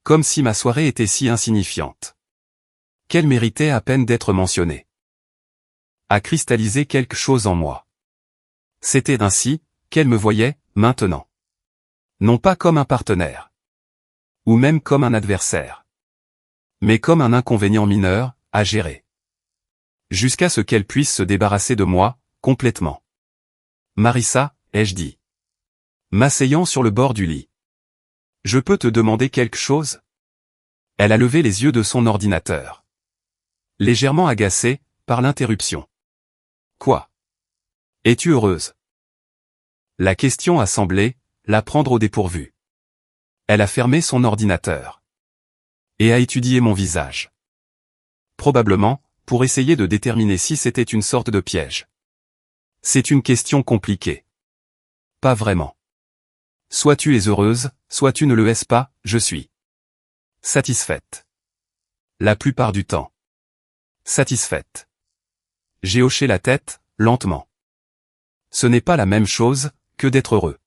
Comme si ma soirée était si insignifiante. Qu'elle méritait à peine d'être mentionnée. A cristallisé quelque chose en moi. C'était ainsi qu'elle me voyait, maintenant. Non pas comme un partenaire. Ou même comme un adversaire. Mais comme un inconvénient mineur, à gérer. Jusqu'à ce qu'elle puisse se débarrasser de moi, complètement. Marissa, ai-je dit. M'asseyant sur le bord du lit. Je peux te demander quelque chose? Elle a levé les yeux de son ordinateur. Légèrement agacée par l'interruption. Quoi? Es-tu heureuse? La question a semblé la prendre au dépourvu. Elle a fermé son ordinateur. Et a étudié mon visage. Probablement, pour essayer de déterminer si c'était une sorte de piège. C'est une question compliquée. Pas vraiment. Soit tu es heureuse, soit tu ne le es pas, je suis. Satisfaite. La plupart du temps. Satisfaite. J'ai hoché la tête, lentement. Ce n'est pas la même chose que d'être heureux.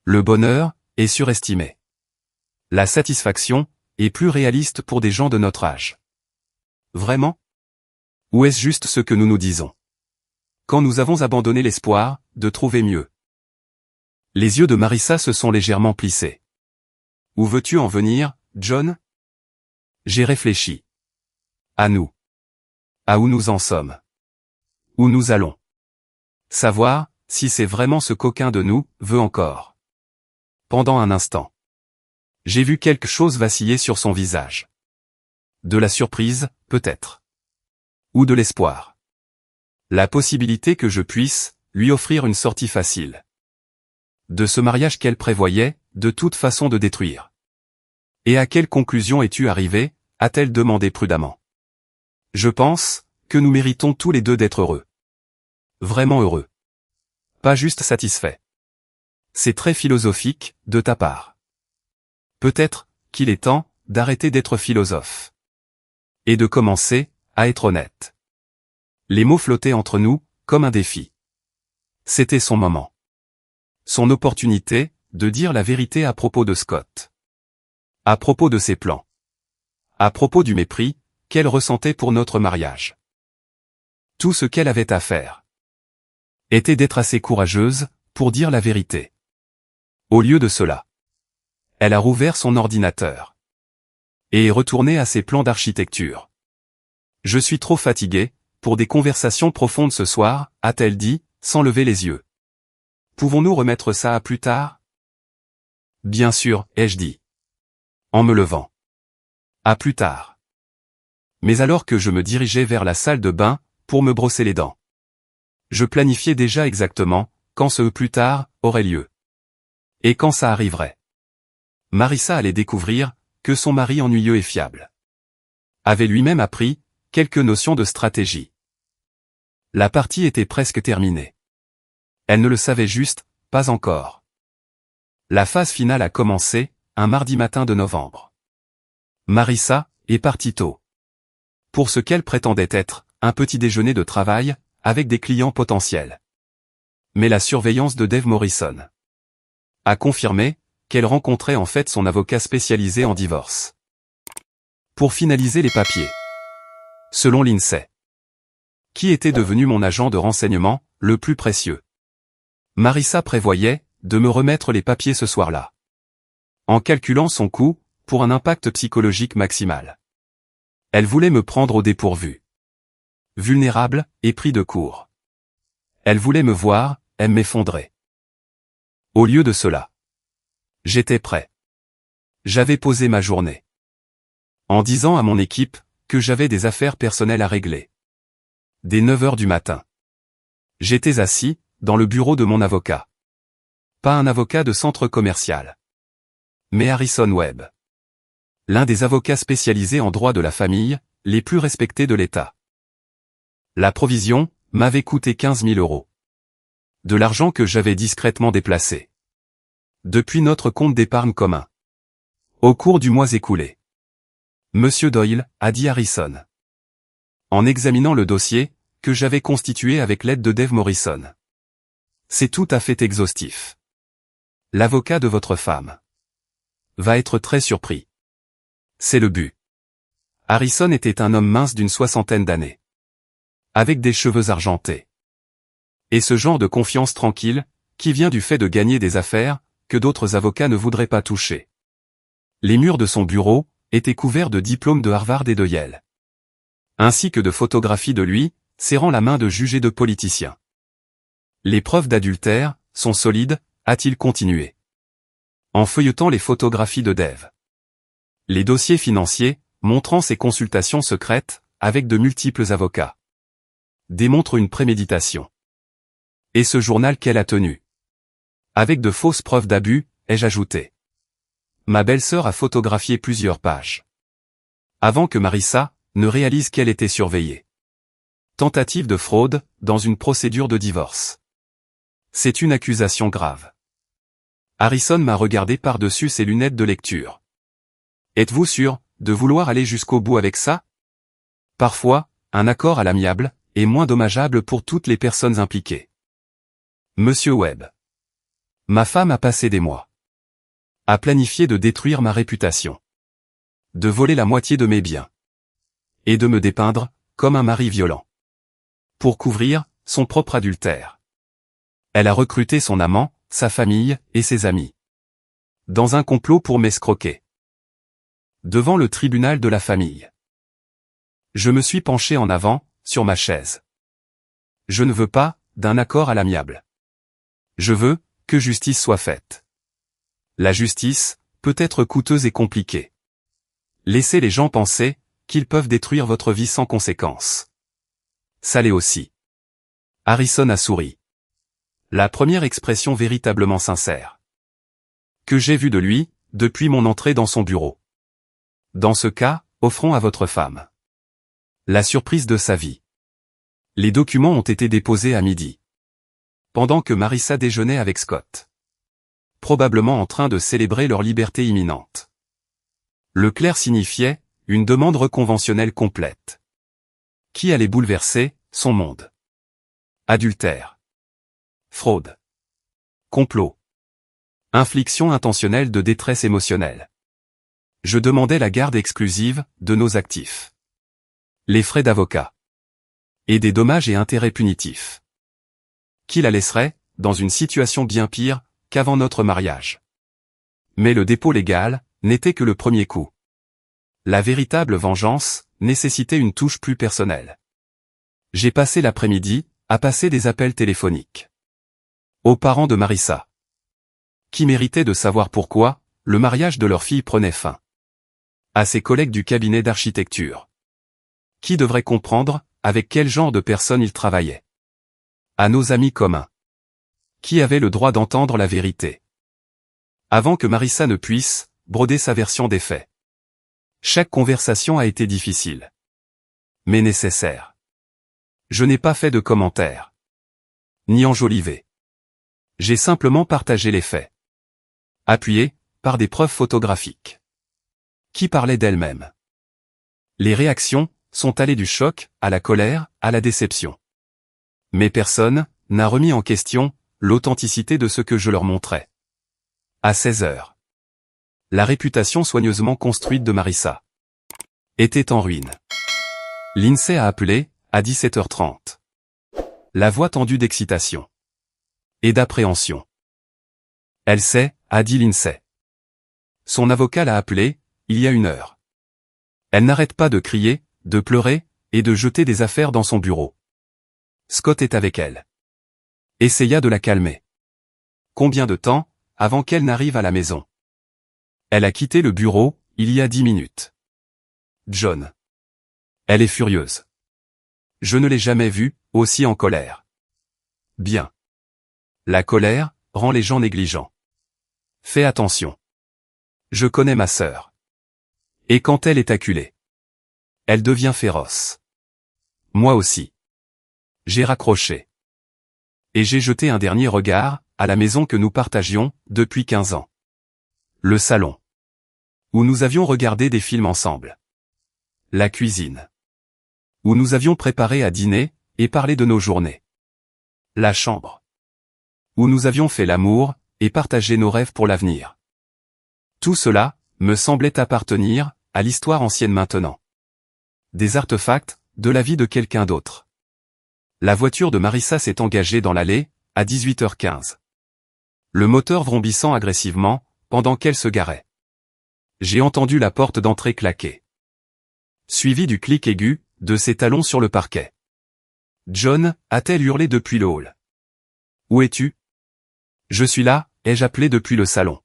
Le bonheur est surestimé. La satisfaction est plus réaliste pour des gens de notre âge. Vraiment? Ou est-ce juste ce que nous nous disons? Quand nous avons abandonné l'espoir de trouver mieux. Les yeux de Marissa se sont légèrement plissés. Où veux-tu en venir, John? J'ai réfléchi. À nous. À où nous en sommes. Où nous allons. Savoir si c'est vraiment ce qu'aucun de nous veut encore. Pendant un instant. J'ai vu quelque chose vaciller sur son visage. De la surprise, peut-être. Ou de l'espoir. La possibilité que je puisse lui offrir une sortie facile. De ce mariage qu'elle prévoyait, de toute façon de détruire. Et à quelle conclusion es-tu arrivé, a-t-elle demandé prudemment. Je pense que nous méritons tous les deux d'être heureux. Vraiment heureux. Pas juste satisfait. C'est très philosophique, de ta part. Peut-être qu'il est temps d'arrêter d'être philosophe. Et de commencer à être honnête. Les mots flottaient entre nous, comme un défi. C'était son moment. Son opportunité de dire la vérité à propos de Scott. À propos de ses plans. À propos du mépris qu'elle ressentait pour notre mariage. Tout ce qu'elle avait à faire était d'être assez courageuse pour dire la vérité. Au lieu de cela, elle a rouvert son ordinateur et est retournée à ses plans d'architecture. Je suis trop fatiguée pour des conversations profondes ce soir, a-t-elle dit, sans lever les yeux. Pouvons-nous remettre ça à plus tard? Bien sûr, ai-je dit. En me levant. À plus tard. Mais alors que je me dirigeais vers la salle de bain, pour me brosser les dents. Je planifiais déjà exactement, quand ce plus tard aurait lieu. Et quand ça arriverait. Marissa allait découvrir que son mari ennuyeux et fiable avait lui-même appris quelques notions de stratégie. La partie était presque terminée. Elle ne le savait juste pas encore. La phase finale a commencé un mardi matin de novembre. Marissa est partie tôt. Pour ce qu'elle prétendait être un petit déjeuner de travail avec des clients potentiels. Mais la surveillance de Dave Morrison a confirmé qu'elle rencontrait en fait son avocat spécialisé en divorce. Pour finaliser les papiers. Selon l'INSEE, qui était devenu mon agent de renseignement, le plus précieux. Marissa prévoyait de me remettre les papiers ce soir-là. En calculant son coût, pour un impact psychologique maximal. Elle voulait me prendre au dépourvu. Vulnérable et pris de court. Elle voulait me voir, elle m'effondrait. Au lieu de cela, j'étais prêt. J'avais posé ma journée. En disant à mon équipe que j'avais des affaires personnelles à régler. Dès 9 heures du matin. J'étais assis, dans le bureau de mon avocat. Pas un avocat de centre commercial. Mais Harrison Webb. L'un des avocats spécialisés en droit de la famille, les plus respectés de l'État. La provision m'avait coûté 15 000 €. De l'argent que j'avais discrètement déplacé. Depuis notre compte d'épargne commun. Au cours du mois écoulé. Monsieur Doyle, a dit Harrison. En examinant le dossier, que j'avais constitué avec l'aide de Dave Morrison. C'est tout à fait exhaustif. L'avocat de votre femme va être très surpris. C'est le but. Harrison était un homme mince d'une 60aine d'années. Avec des cheveux argentés. Et ce genre de confiance tranquille, qui vient du fait de gagner des affaires, que d'autres avocats ne voudraient pas toucher. Les murs de son bureau étaient couverts de diplômes de Harvard et de Yale. Ainsi que de photographies de lui, serrant la main de juges et de politiciens. Les preuves d'adultère sont solides, a-t-il continué. En feuilletant les photographies de Dave. Les dossiers financiers, montrant ses consultations secrètes, avec de multiples avocats. Démontrent une préméditation. Et ce journal qu'elle a tenu. Avec de fausses preuves d'abus, ai-je ajouté. Ma belle-sœur a photographié plusieurs pages. Avant que Marissa ne réalise qu'elle était surveillée. Tentative de fraude, dans une procédure de divorce. C'est une accusation grave. Harrison m'a regardé par-dessus ses lunettes de lecture. Êtes-vous sûr de vouloir aller jusqu'au bout avec ça? Parfois, un accord à l'amiable est moins dommageable pour toutes les personnes impliquées. Monsieur Webb. Ma femme a passé des mois à planifier de détruire ma réputation. De voler la moitié de mes biens. Et de me dépeindre comme un mari violent. Pour couvrir son propre adultère. Elle a recruté son amant, sa famille et ses amis. Dans un complot pour m'escroquer. Devant le tribunal de la famille. Je me suis penché en avant, sur ma chaise. Je ne veux pas d'un accord à l'amiable. Je veux que justice soit faite. La justice peut être coûteuse et compliquée. Laissez les gens penser qu'ils peuvent détruire votre vie sans conséquence. Ça l'est aussi. Harrison a souri. La première expression véritablement sincère que j'ai vue de lui, depuis mon entrée dans son bureau. Dans ce cas, offrons à votre femme la surprise de sa vie. Les documents ont été déposés à midi. Pendant que Marissa déjeunait avec Scott. Probablement en train de célébrer leur liberté imminente. Le clerc signifiait une demande reconventionnelle complète. Qui allait bouleverser son monde. Adultère. Fraude. Complot. Infliction intentionnelle de détresse émotionnelle. Je demandais la garde exclusive de nos actifs. Les frais d'avocat. Et des dommages et intérêts punitifs. Qui la laisserait, dans une situation bien pire, qu'avant notre mariage. Mais le dépôt légal n'était que le premier coup. La véritable vengeance nécessitait une touche plus personnelle. J'ai passé l'après-midi à passer des appels téléphoniques. Aux parents de Marissa. Qui méritaient de savoir pourquoi le mariage de leur fille prenait fin. À ses collègues du cabinet d'architecture. Qui devrait comprendre avec quel genre de personnes ils travaillaient. À nos amis communs. Qui avait le droit d'entendre la vérité. Avant que Marissa ne puisse broder sa version des faits. Chaque conversation a été difficile. Mais nécessaire. Je n'ai pas fait de commentaires. Ni enjolivé. J'ai simplement partagé les faits. Appuyés par des preuves photographiques. Qui parlaient d'elles-mêmes. Les réactions sont allées du choc, à la colère, à la déception. Mais personne n'a remis en question l'authenticité de ce que je leur montrais. À 16 heures. La réputation soigneusement construite de Marissa était en ruine. Lindsay a appelé, à 17h30. La voix tendue d'excitation et d'appréhension. Elle sait, a dit Lindsay. Son avocat l'a appelée, il y a 1 heure. Elle n'arrête pas de crier, de pleurer, et de jeter des affaires dans son bureau. Scott est avec elle. Essaya de la calmer. Combien de temps, avant qu'elle n'arrive à la maison? Elle a quitté le bureau, il y a 10 minutes. John. Elle est furieuse. Je ne l'ai jamais vue, aussi en colère. Bien. La colère rend les gens négligents. Fais attention. Je connais ma sœur. Et quand elle est acculée, elle devient féroce. Moi aussi. J'ai raccroché. Et j'ai jeté un dernier regard, à la maison que nous partagions, depuis 15 ans. Le salon. Où nous avions regardé des films ensemble. La cuisine. Où nous avions préparé à dîner, et parlé de nos journées. La chambre. Où nous avions fait l'amour, et partagé nos rêves pour l'avenir. Tout cela, me semblait appartenir, à l'histoire ancienne maintenant. Des artefacts, de la vie de quelqu'un d'autre. La voiture de Marissa s'est engagée dans l'allée, à 18h15. Le moteur vrombissant agressivement, pendant qu'elle se garait. J'ai entendu la porte d'entrée claquer. Suivi du clic aigu, de ses talons sur le parquet. John, a-t-elle hurlé depuis le hall. Où es-tu? Je suis là, ai-je appelé depuis le salon.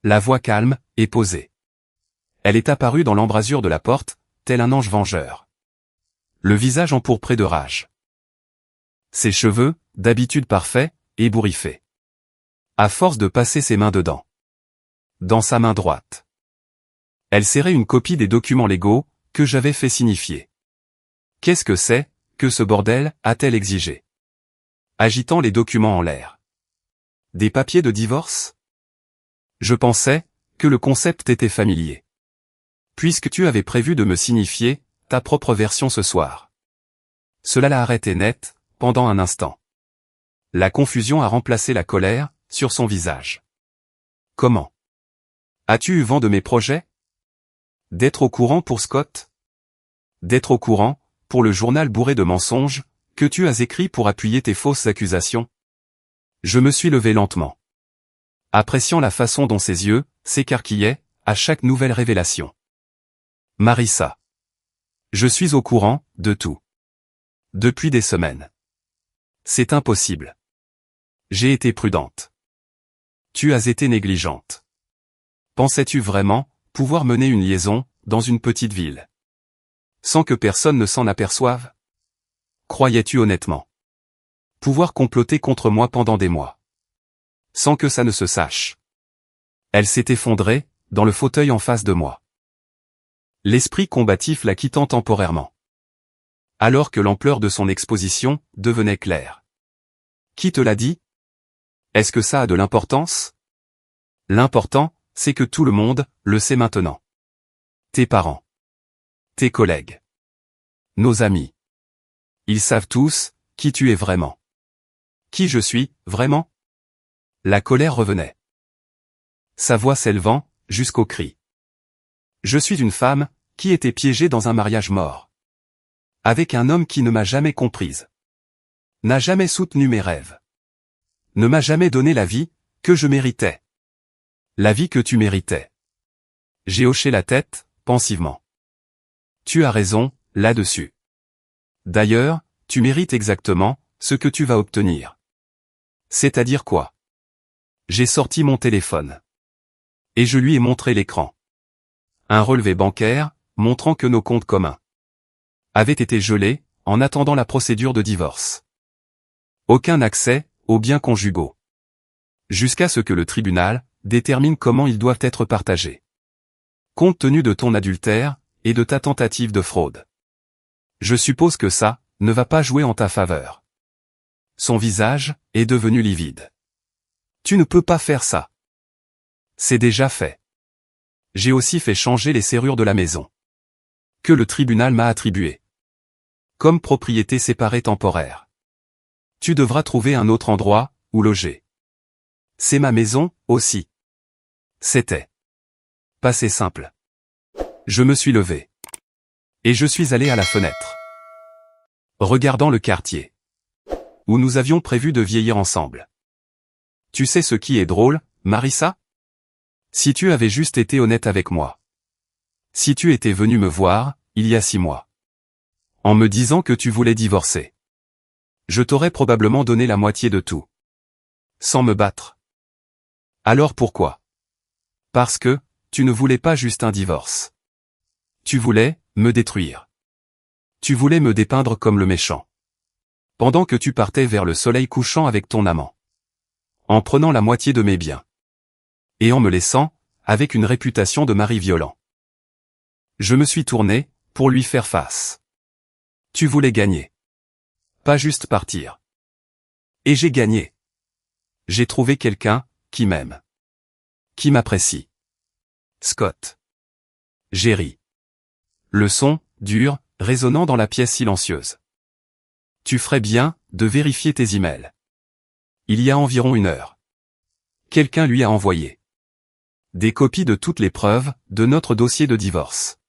La voix calme, et posée. Elle est apparue dans l'embrasure de la porte, tel un ange vengeur. Le visage empourpré de rage. Ses cheveux, d'habitude parfaits, ébouriffés. À force de passer ses mains dedans. Dans sa main droite. Elle serrait une copie des documents légaux, que j'avais fait signifier. Qu'est-ce que c'est, que ce bordel, a-t-elle exigé? Agitant les documents en l'air. Des papiers de divorce? Je pensais, que le concept était familier. Puisque tu avais prévu de me signifier, ta propre version ce soir. Cela l'a arrêté net, pendant un instant. La confusion a remplacé la colère, sur son visage. Comment? As-tu eu vent de mes projets? D'être au courant pour Scott? D'être au courant, pour le journal bourré de mensonges, que tu as écrit pour appuyer tes fausses accusations? Je me suis levé lentement. Appréciant la façon dont ses yeux s'écarquillaient, à chaque nouvelle révélation. Marissa. Je suis au courant, de tout. Depuis des semaines. C'est impossible. J'ai été prudente. Tu as été négligente. Pensais-tu vraiment, pouvoir mener une liaison, dans une petite ville? Sans que personne ne s'en aperçoive? Croyais-tu honnêtement pouvoir comploter contre moi pendant des mois? Sans que ça ne se sache. Elle s'est effondrée, dans le fauteuil en face de moi. L'esprit combatif la quittant temporairement. Alors que l'ampleur de son exposition, devenait claire. Qui te l'a dit? Est-ce que ça a de l'importance? L'important, c'est que tout le monde, le sait maintenant. Tes parents. Tes collègues. Nos amis. Ils savent tous, qui tu es vraiment. Qui je suis, vraiment? La colère revenait. Sa voix s'élevant, jusqu'au cri. Je suis une femme, qui était piégée dans un mariage mort. Avec un homme qui ne m'a jamais comprise. N'a jamais soutenu mes rêves. Ne m'a jamais donné la vie, que je méritais. La vie que tu méritais. J'ai hoché la tête, pensivement. Tu as raison, là-dessus. D'ailleurs, tu mérites exactement, ce que tu vas obtenir. C'est-à-dire quoi? J'ai sorti mon téléphone. Et je lui ai montré l'écran. Un relevé bancaire, montrant que nos comptes communs avaient été gelés, en attendant la procédure de divorce. Aucun accès, aux biens conjugaux. Jusqu'à ce que le tribunal détermine comment ils doivent être partagés. Compte tenu de ton adultère, et de ta tentative de fraude. Je suppose que ça, ne va pas jouer en ta faveur. Son visage, est devenu livide. Tu ne peux pas faire ça. C'est déjà fait. J'ai aussi fait changer les serrures de la maison. Que le tribunal m'a attribué. Comme propriété séparée temporaire. Tu devras trouver un autre endroit, où loger. C'est ma maison, aussi. C'était passé simple. Je me suis levé. Et je suis allé à la fenêtre. Regardant le quartier. Où nous avions prévu de vieillir ensemble. Tu sais ce qui est drôle, Marissa? Si tu avais juste été honnête avec moi. Si tu étais venu me voir, il y a 6 mois. En me disant que tu voulais divorcer. Je t'aurais probablement donné la moitié de tout. Sans me battre. Alors pourquoi? Parce que, tu ne voulais pas juste un divorce. Tu voulais, me détruire. Tu voulais me dépeindre comme le méchant. Pendant que tu partais vers le soleil couchant avec ton amant. En prenant la moitié de mes biens. Et en me laissant, avec une réputation de mari violent. Je me suis tourné, pour lui faire face. Tu voulais gagner. Pas juste partir. Et j'ai gagné. J'ai trouvé quelqu'un, qui m'aime. Qui m'apprécie. Scott. J'ai ri. Le son, dur, résonnant dans la pièce silencieuse. Tu ferais bien, de vérifier tes emails. Il y a environ 1 heure. Quelqu'un lui a envoyé. Des copies de toutes les preuves, de notre dossier de divorce.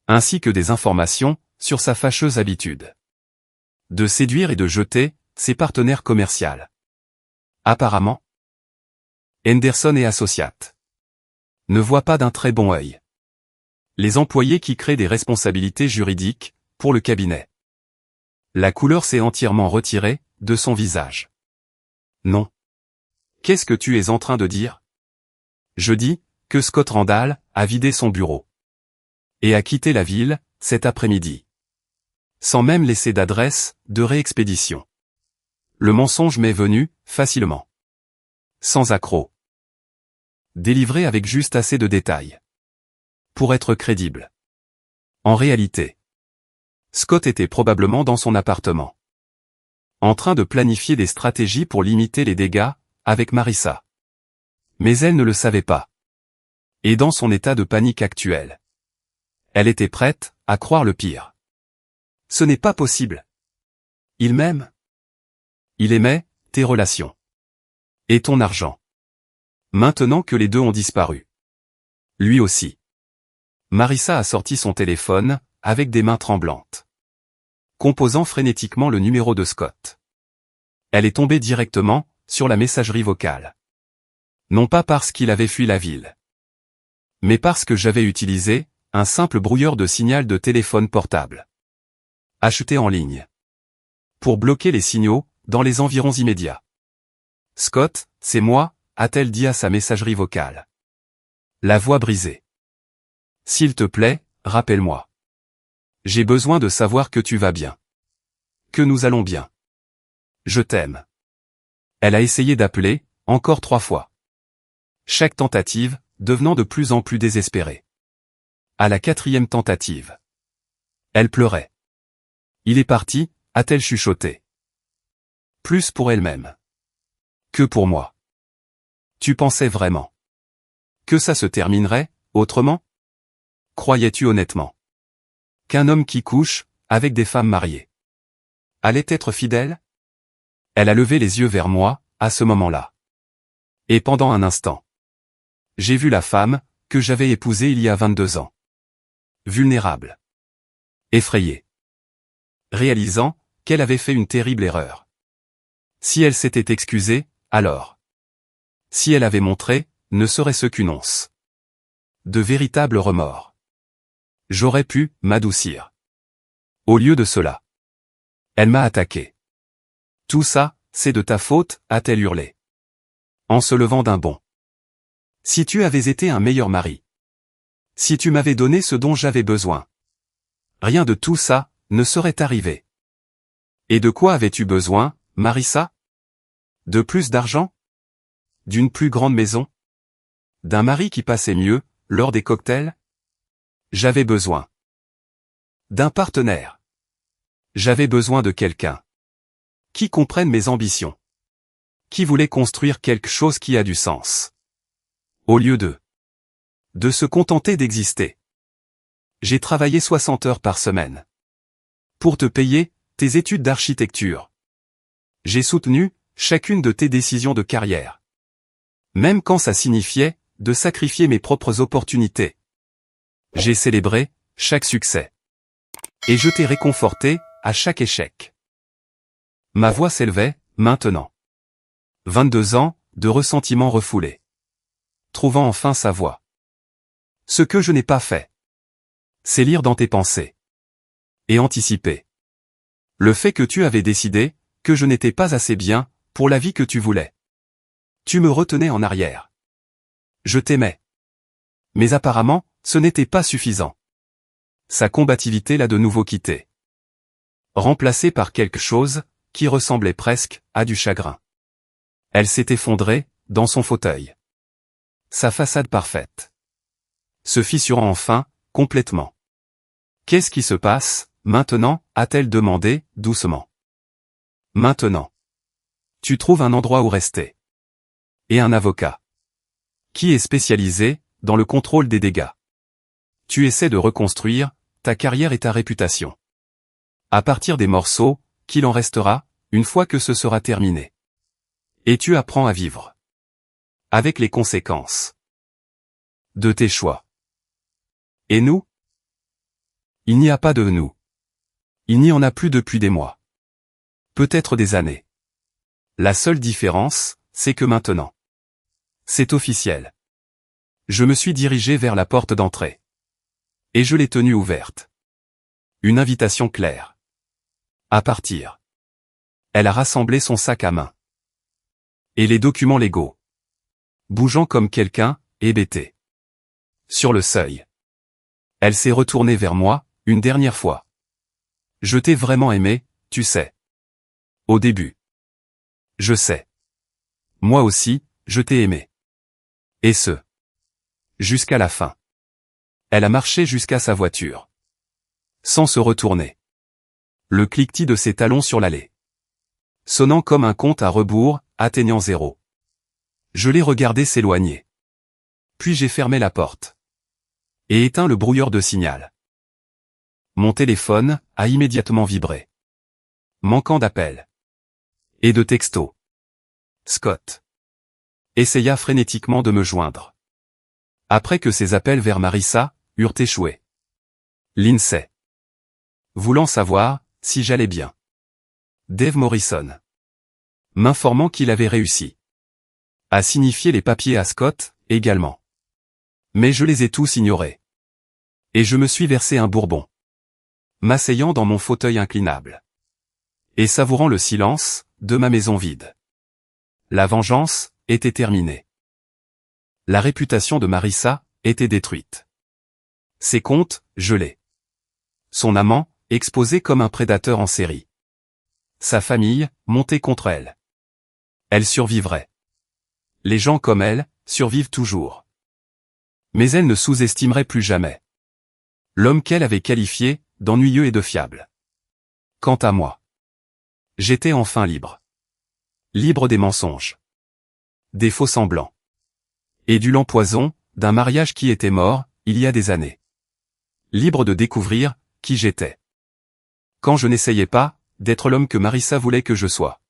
Ainsi que des informations, sur sa fâcheuse habitude. De séduire et de jeter, ses partenaires commerciaux. Apparemment. Henderson et Associates. Ne voient pas d'un très bon œil. Les employés qui créent des responsabilités juridiques, pour le cabinet. La couleur s'est entièrement retirée, de son visage. Non. Qu'est-ce que tu es en train de dire? Je dis, que Scott Randall, a vidé son bureau. Et a quitté la ville, cet après-midi. Sans même laisser d'adresse, de réexpédition. Le mensonge m'est venu, facilement. Sans accroc. Délivré avec juste assez de détails. Pour être crédible. En réalité. Scott était probablement dans son appartement. En train de planifier des stratégies pour limiter les dégâts, avec Marissa. Mais elle ne le savait pas. Et dans son état de panique actuel. Elle était prête, à croire le pire. Ce n'est pas possible. Il m'aime. Il aimait, tes relations. Et ton argent. Maintenant que les deux ont disparu. Lui aussi. Marissa a sorti son téléphone, avec des mains tremblantes. Composant frénétiquement le numéro de Scott. Elle est tombée directement, sur la messagerie vocale. Non pas parce qu'il avait fui la ville. Mais parce que j'avais utilisé, un simple brouilleur de signal de téléphone portable. Acheté en ligne. Pour bloquer les signaux, dans les environs immédiats. Scott, c'est moi, a-t-elle dit à sa messagerie vocale. La voix brisée. S'il te plaît, rappelle-moi. J'ai besoin de savoir que tu vas bien. Que nous allons bien. Je t'aime. Elle a essayé d'appeler, encore 3 fois. Chaque tentative, devenant de plus en plus désespérée. À la 4e tentative. Elle pleurait. Il est parti, a-t-elle chuchoté. Plus pour elle-même. Que pour moi. Tu pensais vraiment. Que ça se terminerait, autrement? Croyais-tu honnêtement qu'un homme qui couche, avec des femmes mariées, allait être fidèle? Elle a levé les yeux vers moi, à ce moment-là. Et pendant un instant, j'ai vu la femme, que j'avais épousée il y a 22 ans. Vulnérable. Effrayée. Réalisant, qu'elle avait fait une terrible erreur. Si elle s'était excusée, alors. Si elle avait montré, ne serait-ce qu'une once. De véritables remords. J'aurais pu, m'adoucir. Au lieu de cela. Elle m'a attaqué. Tout ça, c'est de ta faute, a-t-elle hurlé. En se levant d'un bond. Si tu avais été un meilleur mari. Si tu m'avais donné ce dont j'avais besoin. Rien de tout ça, ne serait arrivé. Et de quoi avais-tu besoin, Marissa? De plus d'argent? D'une plus grande maison? D'un mari qui passait mieux, lors des cocktails? J'avais besoin d'un partenaire. J'avais besoin de quelqu'un qui comprenne mes ambitions. Qui voulait construire quelque chose qui a du sens. Au lieu de se contenter d'exister. J'ai travaillé 60 heures par semaine. Pour te payer, tes études d'architecture. J'ai soutenu, chacune de tes décisions de carrière. Même quand ça signifiait de sacrifier mes propres opportunités. J'ai célébré chaque succès. Et je t'ai réconforté à chaque échec. Ma voix s'élevait, maintenant. 22 ans, de ressentiment refoulé. Trouvant enfin sa voix. Ce que je n'ai pas fait, c'est lire dans tes pensées. Et anticiper. Le fait que tu avais décidé que je n'étais pas assez bien pour la vie que tu voulais. Tu me retenais en arrière. Je t'aimais. Mais apparemment, ce n'était pas suffisant. Sa combativité l'a de nouveau quitté. Remplacée par quelque chose qui ressemblait presque à du chagrin. Elle s'est effondrée dans son fauteuil. Sa façade parfaite se fissurant enfin, complètement. Qu'est-ce qui se passe, maintenant, a-t-elle demandé, doucement. Maintenant. Tu trouves un endroit où rester. Et un avocat. Qui est spécialisé dans le contrôle des dégâts. Tu essaies de reconstruire ta carrière et ta réputation. À partir des morceaux, qu'il en restera, une fois que ce sera terminé. Et tu apprends à vivre. Avec les conséquences de tes choix. Et nous? Il n'y a pas de nous. Il n'y en a plus depuis des mois. Peut-être des années. La seule différence, c'est que maintenant. C'est officiel. Je me suis dirigé vers la porte d'entrée. Et je l'ai tenue ouverte. Une invitation claire. À partir. Elle a rassemblé son sac à main. Et les documents légaux. Bougeant comme quelqu'un, hébété. Sur le seuil. Elle s'est retournée vers moi, une dernière fois. Je t'ai vraiment aimé, tu sais. Au début. Je sais. Moi aussi, je t'ai aimé. Et ce. Jusqu'à la fin. Elle a marché jusqu'à sa voiture. Sans se retourner. Le cliquetis de ses talons sur l'allée. Sonnant comme un compte à rebours, atteignant 0. Je l'ai regardé s'éloigner. Puis j'ai fermé la porte. Et éteint le brouilleur de signal. Mon téléphone a immédiatement vibré. Manquant d'appels. Et de textos. Scott essaya frénétiquement de me joindre. Après que ses appels vers Marissa eurent échoué. Lindsay. Voulant savoir si j'allais bien. Dave Morrison. M'informant qu'il avait réussi. À signifier les papiers à Scott, également. Mais je les ai tous ignorés. Et je me suis versé un bourbon. M'asseyant dans mon fauteuil inclinable. Et savourant le silence de ma maison vide. La vengeance était terminée. La réputation de Marissa était détruite. Ses comptes, gelés. Son amant, exposé comme un prédateur en série. Sa famille, montée contre elle. Elle survivrait. Les gens comme elle, survivent toujours. Mais elle ne sous-estimerait plus jamais l'homme qu'elle avait qualifié d'ennuyeux et de fiable. Quant à moi, j'étais enfin libre. Libre des mensonges. Des faux semblants. Et du lent poison d'un mariage qui était mort, il y a des années. Libre de découvrir qui j'étais. Quand je n'essayais pas d'être l'homme que Marissa voulait que je sois.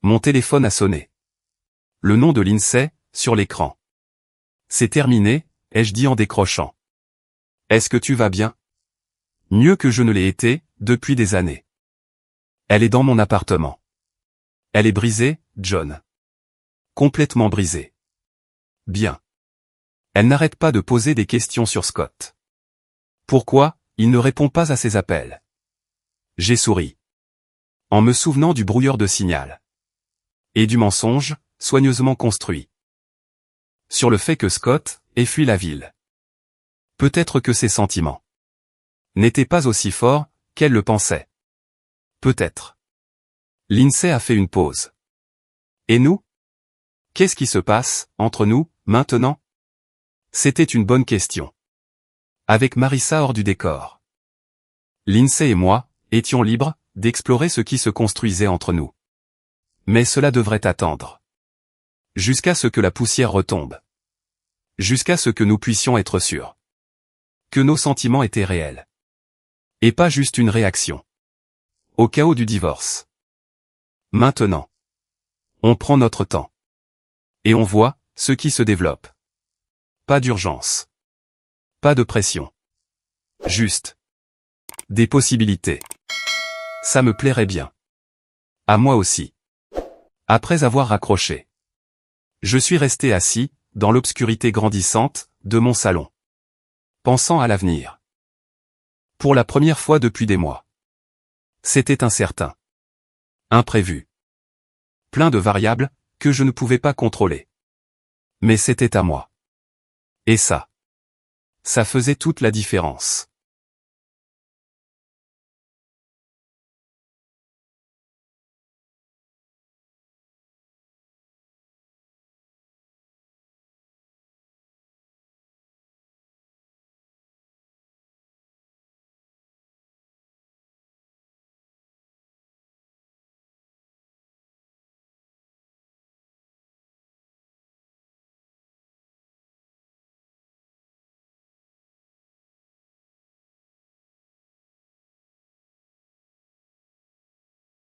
Mon téléphone a sonné. Le nom de Lindsay, sur l'écran. C'est terminé, ai-je dit en décrochant. Est-ce que tu vas bien? Mieux que je ne l'ai été, depuis des années. Elle est dans mon appartement. Elle est brisée, John. Complètement brisée. Bien. Elle n'arrête pas de poser des questions sur Scott. Pourquoi, il ne répond pas à ses appels? J'ai souri. En me souvenant du brouilleur de signal. Et du mensonge, soigneusement construit. Sur le fait que Scott ait fui la ville. Peut-être que ses sentiments n'étaient pas aussi forts qu'elle le pensait. Peut-être. Lindsay a fait une pause. Et nous? Qu'est-ce qui se passe, entre nous, maintenant? C'était une bonne question. Avec Marissa hors du décor. Lindsay et moi, étions libres, d'explorer ce qui se construisait entre nous. Mais cela devrait attendre. Jusqu'à ce que la poussière retombe. Jusqu'à ce que nous puissions être sûrs. Que nos sentiments étaient réels. Et pas juste une réaction. Au chaos du divorce. Maintenant. On prend notre temps. Et on voit ce qui se développe. Pas d'urgence. Pas de pression. Juste. Des possibilités. Ça me plairait bien. À moi aussi. Après avoir raccroché. Je suis resté assis, dans l'obscurité grandissante, de mon salon. Pensant à l'avenir. Pour la première fois depuis des mois. C'était incertain. Imprévu. Plein de variables, que je ne pouvais pas contrôler. Mais c'était à moi. Et ça. Ça faisait toute la différence.